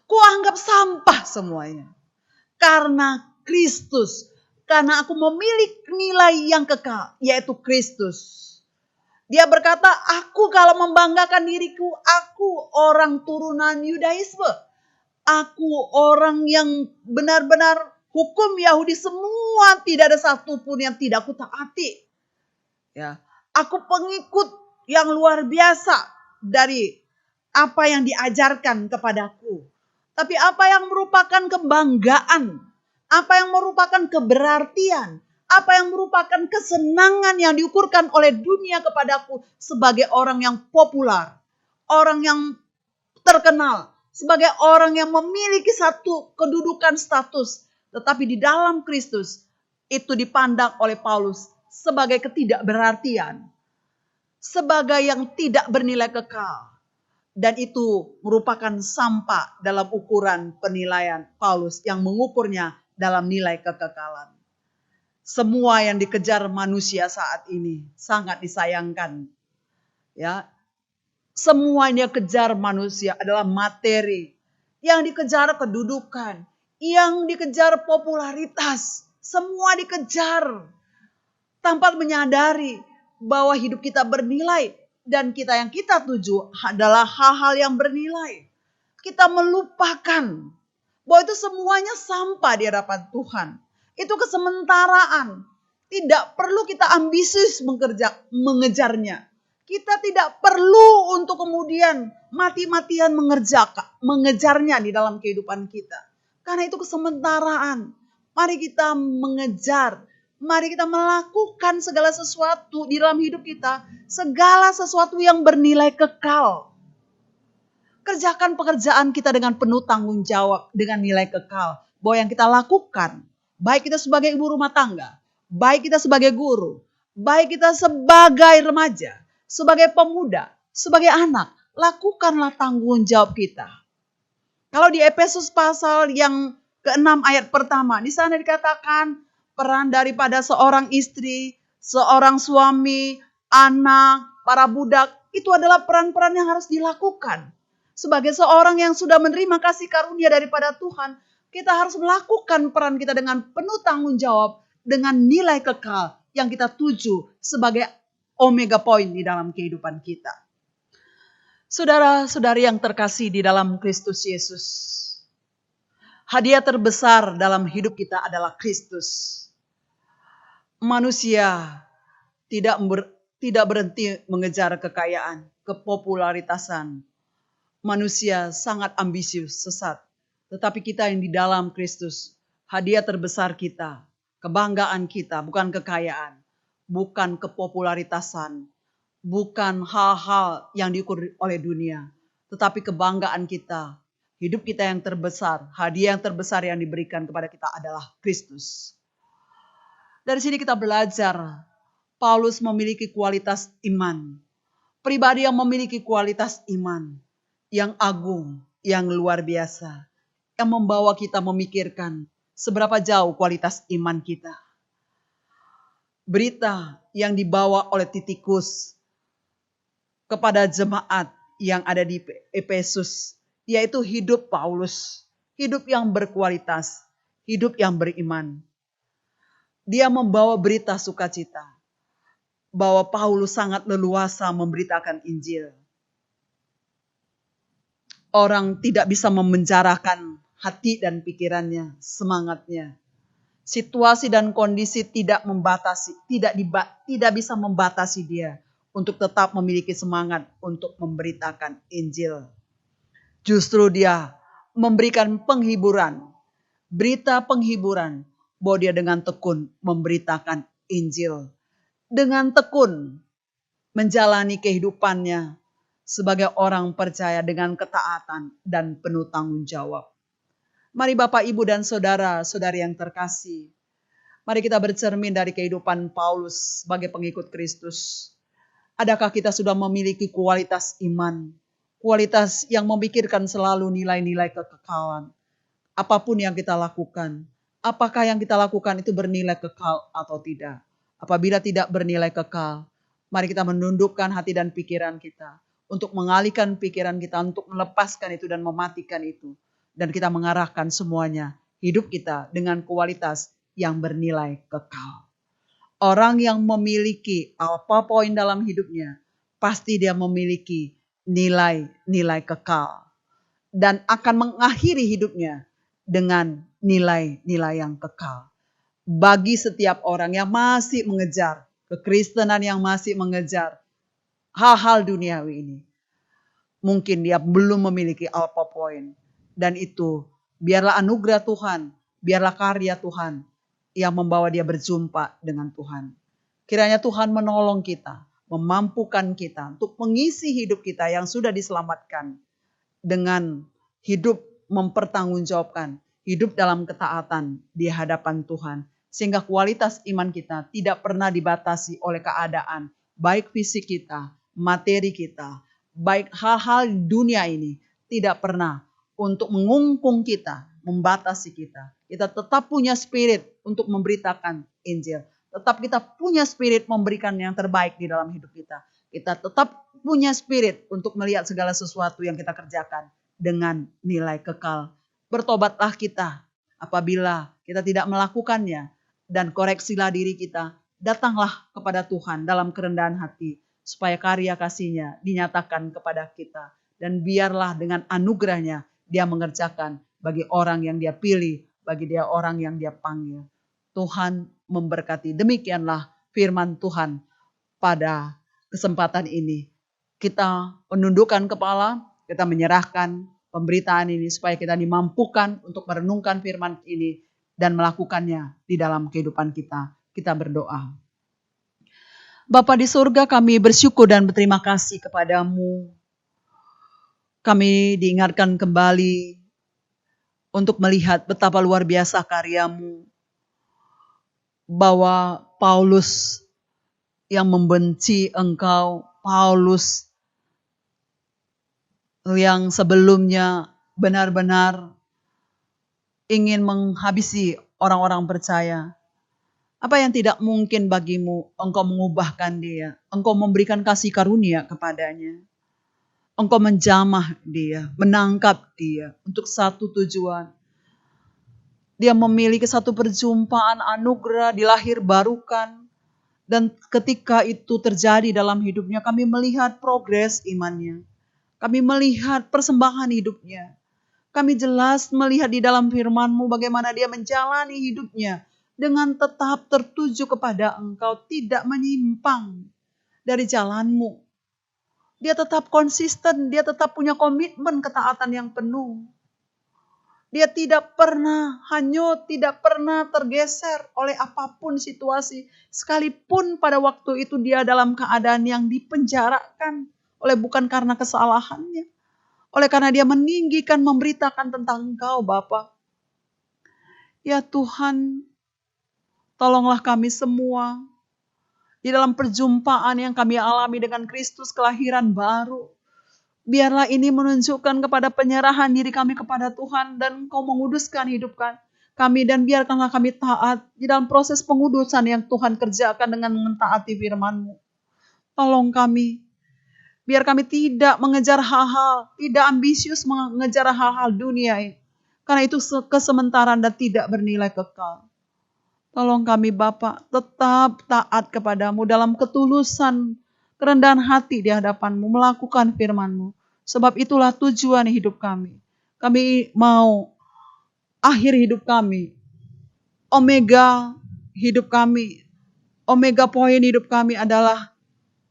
Ku anggap sampah semuanya. Karena Kristus, karena aku memiliki nilai yang kekal, yaitu Kristus. Dia berkata, aku kalau membanggakan diriku, aku orang turunan Yudaisme. Aku orang yang benar-benar hukum Yahudi semua, tidak ada satupun yang tidak kutaati. Aku pengikut yang luar biasa dari apa yang diajarkan kepadaku. Tapi apa yang merupakan kebanggaan, apa yang merupakan keberartian, apa yang merupakan kesenangan yang diukurkan oleh dunia kepadaku sebagai orang yang populer, orang yang terkenal, sebagai orang yang memiliki satu kedudukan status. Tetapi di dalam Kristus itu dipandang oleh Paulus sebagai ketidakberartian, sebagai yang tidak bernilai kekal. Dan itu merupakan sampah dalam ukuran penilaian Paulus yang mengukurnya dalam nilai kekekalan. Semua yang dikejar manusia saat ini sangat disayangkan. Semua yang dikejar manusia adalah materi. Yang dikejar kedudukan. Yang dikejar popularitas. Semua dikejar. Tanpa menyadari bahwa hidup kita bernilai. Dan yang kita tuju adalah hal-hal yang bernilai. Kita melupakan bahwa itu semuanya sampah di hadapan Tuhan. Itu kesementaraan. Tidak perlu kita ambisius mengejarnya. Kita tidak perlu untuk kemudian mati-matian mengejarnya di dalam kehidupan kita. Karena itu kesementaraan. Mari kita mengejar. Mari kita melakukan segala sesuatu di dalam hidup kita. Segala sesuatu yang bernilai kekal. Kerjakan pekerjaan kita dengan penuh tanggung jawab. Dengan nilai kekal. Bahwa yang kita lakukan. Baik kita sebagai ibu rumah tangga. Baik kita sebagai guru. Baik kita sebagai remaja. Sebagai pemuda. Sebagai anak. Lakukanlah tanggung jawab kita. Kalau di Efesus pasal yang ke-6 ayat pertama. Di sana dikatakan. Peran daripada seorang istri, seorang suami, anak, para budak. Itu adalah peran-peran yang harus dilakukan. Sebagai seorang yang sudah menerima kasih karunia daripada Tuhan. Kita harus melakukan peran kita dengan penuh tanggung jawab. Dengan nilai kekal yang kita tuju sebagai omega point di dalam kehidupan kita. Saudara-saudari yang terkasih di dalam Kristus Yesus. Hadiah terbesar dalam hidup kita adalah Kristus. Manusia tidak berhenti mengejar kekayaan, kepopularitasan. Manusia sangat ambisius, sesat. Tetapi kita yang di dalam Kristus, hadiah terbesar kita, kebanggaan kita, bukan kekayaan, bukan kepopularitasan, bukan hal-hal yang diukur oleh dunia. Tetapi kebanggaan kita, hidup kita yang terbesar, hadiah yang terbesar yang diberikan kepada kita adalah Kristus. Dari sini kita belajar, Paulus memiliki kualitas iman. Pribadi yang memiliki kualitas iman, yang agung, yang luar biasa. Yang membawa kita memikirkan seberapa jauh kualitas iman kita. Berita yang dibawa oleh Titikus kepada jemaat yang ada di Efesus, yaitu hidup Paulus, hidup yang berkualitas, hidup yang beriman. Dia membawa berita sukacita bahwa Paulus sangat leluasa memberitakan Injil. Orang tidak bisa memenjarakan hati dan pikirannya, semangatnya. Situasi dan kondisi tidak bisa membatasi dia untuk tetap memiliki semangat untuk memberitakan Injil. Justru dia memberikan penghiburan, berita penghiburan bahwa dia dengan tekun memberitakan Injil. Dengan tekun menjalani kehidupannya sebagai orang percaya dengan ketaatan dan penuh tanggung jawab. Mari Bapak, Ibu, dan saudara-saudari yang terkasih, mari kita bercermin dari kehidupan Paulus sebagai pengikut Kristus. Adakah kita sudah memiliki kualitas iman, kualitas yang memikirkan selalu nilai-nilai kekekalan? Apapun yang kita lakukan, apakah yang kita lakukan itu bernilai kekal atau tidak? Apabila tidak bernilai kekal, mari kita menundukkan hati dan pikiran kita untuk mengalihkan pikiran kita, untuk melepaskan itu dan mematikan itu. Dan kita mengarahkan semuanya hidup kita dengan kualitas yang bernilai kekal. Orang yang memiliki apa poin dalam hidupnya, pasti dia memiliki nilai-nilai kekal. Dan akan mengakhiri hidupnya dengan nilai-nilai yang kekal. Bagi setiap orang yang masih mengejar kekristenan, yang masih mengejar hal-hal duniawi ini, mungkin dia belum memiliki alpha point. Dan itu biarlah anugerah Tuhan, biarlah karya Tuhan yang membawa dia berjumpa dengan Tuhan. Kiranya Tuhan menolong kita, memampukan kita untuk mengisi hidup kita yang sudah diselamatkan dengan hidup mempertanggungjawabkan, hidup dalam ketaatan di hadapan Tuhan. Sehingga kualitas iman kita tidak pernah dibatasi oleh keadaan, baik fisik kita, materi kita, baik hal-hal dunia ini, tidak pernah untuk mengungkung kita, membatasi kita. Kita tetap punya spirit untuk memberitakan Injil. Tetap kita punya spirit memberikan yang terbaik di dalam hidup kita. Kita tetap punya spirit untuk melihat segala sesuatu yang kita kerjakan dengan nilai kekal. Bertobatlah kita apabila kita tidak melakukannya. Dan koreksilah diri kita. Datanglah kepada Tuhan dalam kerendahan hati. Supaya karya kasih-Nya dinyatakan kepada kita. Dan biarlah dengan anugerah-Nya dia mengerjakan bagi orang yang dia pilih, bagi dia orang yang dia panggil. Tuhan memberkati. Demikianlah firman Tuhan pada kesempatan ini. Kita menundukkan kepala, kita menyerahkan pemberitaan ini supaya kita dimampukan untuk merenungkan firman ini dan melakukannya di dalam kehidupan kita. Kita berdoa. Bapa di surga, kami bersyukur dan berterima kasih kepadamu. Kami diingatkan kembali untuk melihat betapa luar biasa karya-Mu. Bahwa Paulus yang membenci Engkau, Paulus yang sebelumnya benar-benar ingin menghabisi orang-orang percaya. Apa yang tidak mungkin bagimu, Engkau mengubahkan dia. Engkau memberikan kasih karunia kepadanya. Engkau menjamah dia, menangkap dia untuk satu tujuan. Dia memiliki satu perjumpaan anugerah, dilahir barukan. Dan ketika itu terjadi dalam hidupnya, kami melihat progres imannya. Kami melihat persembahan hidupnya. Kami jelas melihat di dalam firman-Mu bagaimana dia menjalani hidupnya dengan tetap tertuju kepada Engkau, tidak menyimpang dari jalan-Mu. Dia tetap konsisten, dia tetap punya komitmen ketaatan yang penuh. Dia tidak pernah hanyut, tidak pernah tergeser oleh apapun situasi. Sekalipun pada waktu itu dia dalam keadaan yang dipenjarakan oleh bukan karena kesalahannya. Oleh karena dia meninggikan, memberitakan tentang Engkau Bapa. Ya Tuhan, tolonglah kami semua. Di dalam perjumpaan yang kami alami dengan Kristus kelahiran baru. Biarlah ini menunjukkan kepada penyerahan diri kami kepada Tuhan dan Engkau menguduskan kami dan biarkanlah kami taat di dalam proses pengudusan yang Tuhan kerjakan dengan mentaati firman-Mu. Tolong kami, biar kami tidak mengejar hal-hal, tidak ambisius mengejar hal-hal dunia ini. Karena itu kesementaraan dan tidak bernilai kekal. Tolong kami Bapa, tetap taat kepadamu dalam ketulusan, kerendahan hati di hadapan-Mu, melakukan firman-Mu. Sebab itulah tujuan hidup kami. Kami mau akhir hidup kami, omega hidup kami, omega poin hidup kami adalah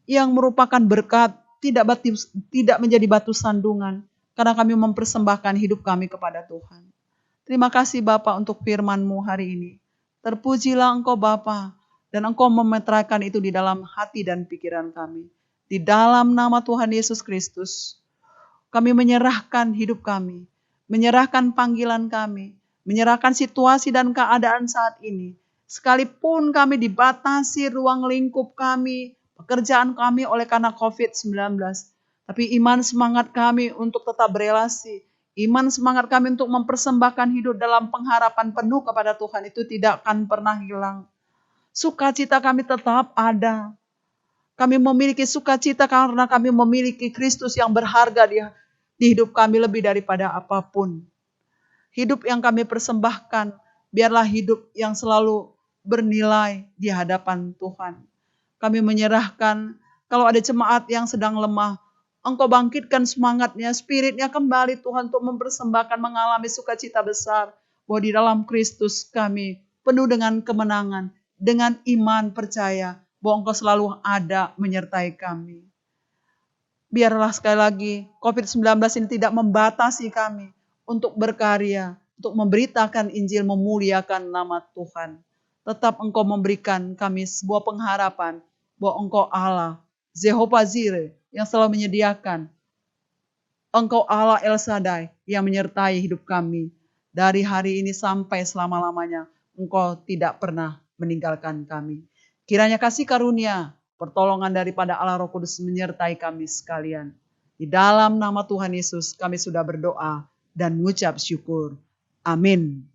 yang merupakan berkat, tidak menjadi batu sandungan, karena kami mempersembahkan hidup kami kepada Tuhan. Terima kasih Bapa untuk firman-Mu hari ini. Terpujilah Engkau Bapa, dan Engkau memeteraikan itu di dalam hati dan pikiran kami. Di dalam nama Tuhan Yesus Kristus, kami menyerahkan hidup kami, menyerahkan panggilan kami, menyerahkan situasi dan keadaan saat ini. Sekalipun kami dibatasi ruang lingkup kami, pekerjaan kami oleh karena COVID-19. Tapi iman semangat kami untuk tetap berelasi, iman semangat kami untuk mempersembahkan hidup dalam pengharapan penuh kepada Tuhan itu tidak akan pernah hilang. Sukacita kami tetap ada. Kami memiliki sukacita karena kami memiliki Kristus yang berharga di hidup kami lebih daripada apapun. Hidup yang kami persembahkan, biarlah hidup yang selalu bernilai di hadapan Tuhan. Kami menyerahkan, kalau ada jemaat yang sedang lemah, Engkau bangkitkan semangatnya, spiritnya kembali Tuhan untuk mempersembahkan, mengalami sukacita besar, bahwa di dalam Kristus kami penuh dengan kemenangan, dengan iman percaya, bahwa Engkau selalu ada menyertai kami. Biarlah sekali lagi COVID-19 ini tidak membatasi kami untuk berkarya, untuk memberitakan Injil, memuliakan nama Tuhan. Tetap Engkau memberikan kami sebuah pengharapan bahwa Engkau Allah, Jehovah Jireh, yang selalu menyediakan. Engkau Allah El Shaddai yang menyertai hidup kami. Dari hari ini sampai selama-lamanya, Engkau tidak pernah meninggalkan kami. Kiranya kasih karunia, pertolongan daripada Allah Roh Kudus menyertai kami sekalian. Di dalam nama Tuhan Yesus kami sudah berdoa dan mengucap syukur. Amin.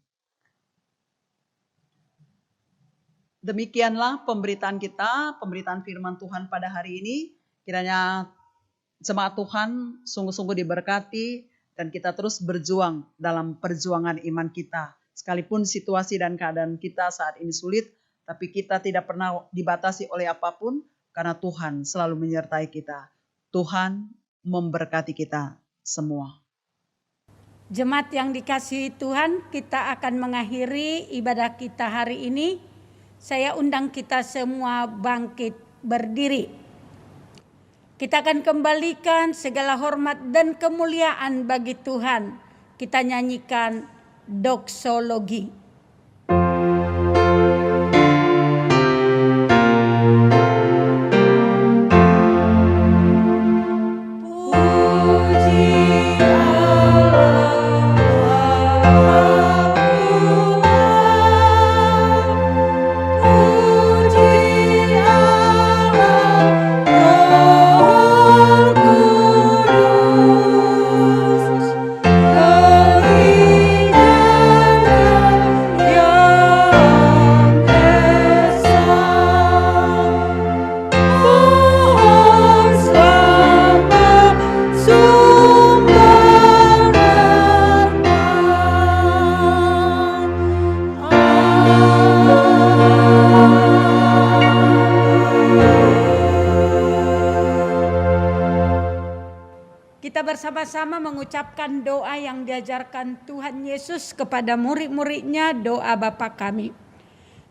Demikianlah pemberitaan kita, pemberitaan firman Tuhan pada hari ini. Kiranya jemaat Tuhan sungguh-sungguh diberkati dan kita terus berjuang dalam perjuangan iman kita. Sekalipun situasi dan keadaan kita saat ini sulit, tapi kita tidak pernah dibatasi oleh apapun karena Tuhan selalu menyertai kita. Tuhan memberkati kita semua. Jemaat yang dikasihi Tuhan, kita akan mengakhiri ibadah kita hari ini. Saya undang kita semua bangkit berdiri. Kita akan kembalikan segala hormat dan kemuliaan bagi Tuhan. Kita nyanyikan doksologi. Bersama-sama mengucapkan doa yang diajarkan Tuhan Yesus kepada murid-muridnya, doa Bapa kami.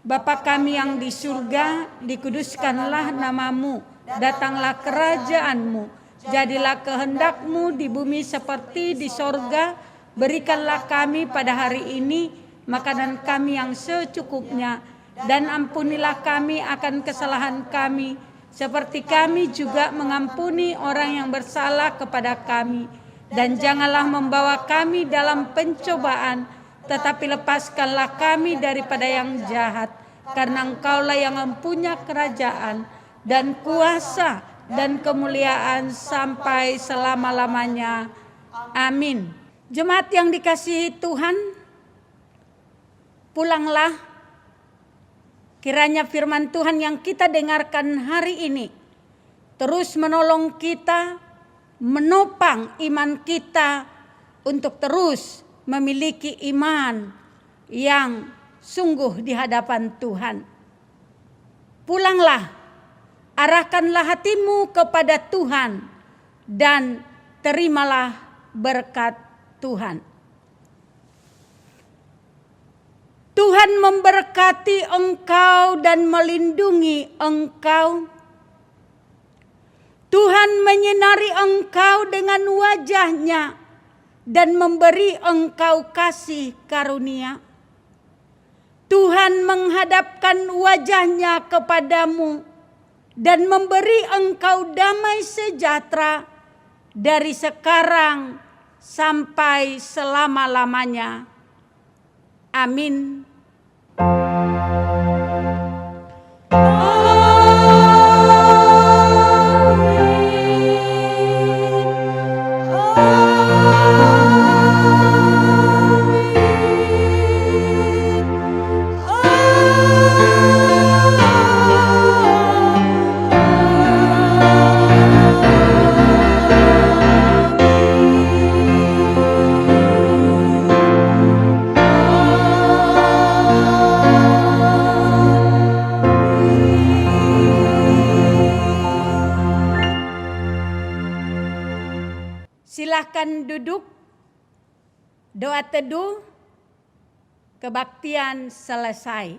Bapa kami yang di surga, dikuduskanlah namamu, datanglah kerajaanmu, jadilah kehendakmu di bumi seperti di sorga. Berikanlah kami pada hari ini makanan kami yang secukupnya, dan ampunilah kami akan kesalahan kami, seperti kami juga mengampuni orang yang bersalah kepada kami. Dan janganlah membawa kami dalam pencobaan, tetapi lepaskanlah kami daripada yang jahat. Karena Engkaulah yang mempunyai kerajaan dan kuasa dan kemuliaan sampai selama-lamanya. Amin. Jemaat yang dikasihi Tuhan, Pulanglah, kiranya firman Tuhan yang kita dengarkan hari ini terus menolong kita, menopang iman kita untuk terus memiliki iman yang sungguh di hadapan Tuhan. Pulanglah, arahkanlah hatimu kepada Tuhan dan terimalah berkat Tuhan. Tuhan memberkati engkau dan melindungi engkau. Tuhan menyinari engkau dengan wajah-Nya dan memberi engkau kasih karunia. Tuhan menghadapkan wajah-Nya kepadamu dan memberi engkau damai sejahtera dari sekarang sampai selama-lamanya. Amin. Silahkan duduk. Doa teduh kebaktian selesai.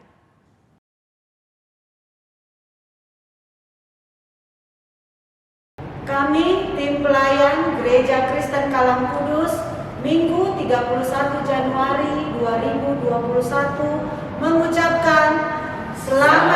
Kami, tim pelayan Gereja Kristen Kalang Kudus, Minggu 31 Januari 2021 mengucapkan selamat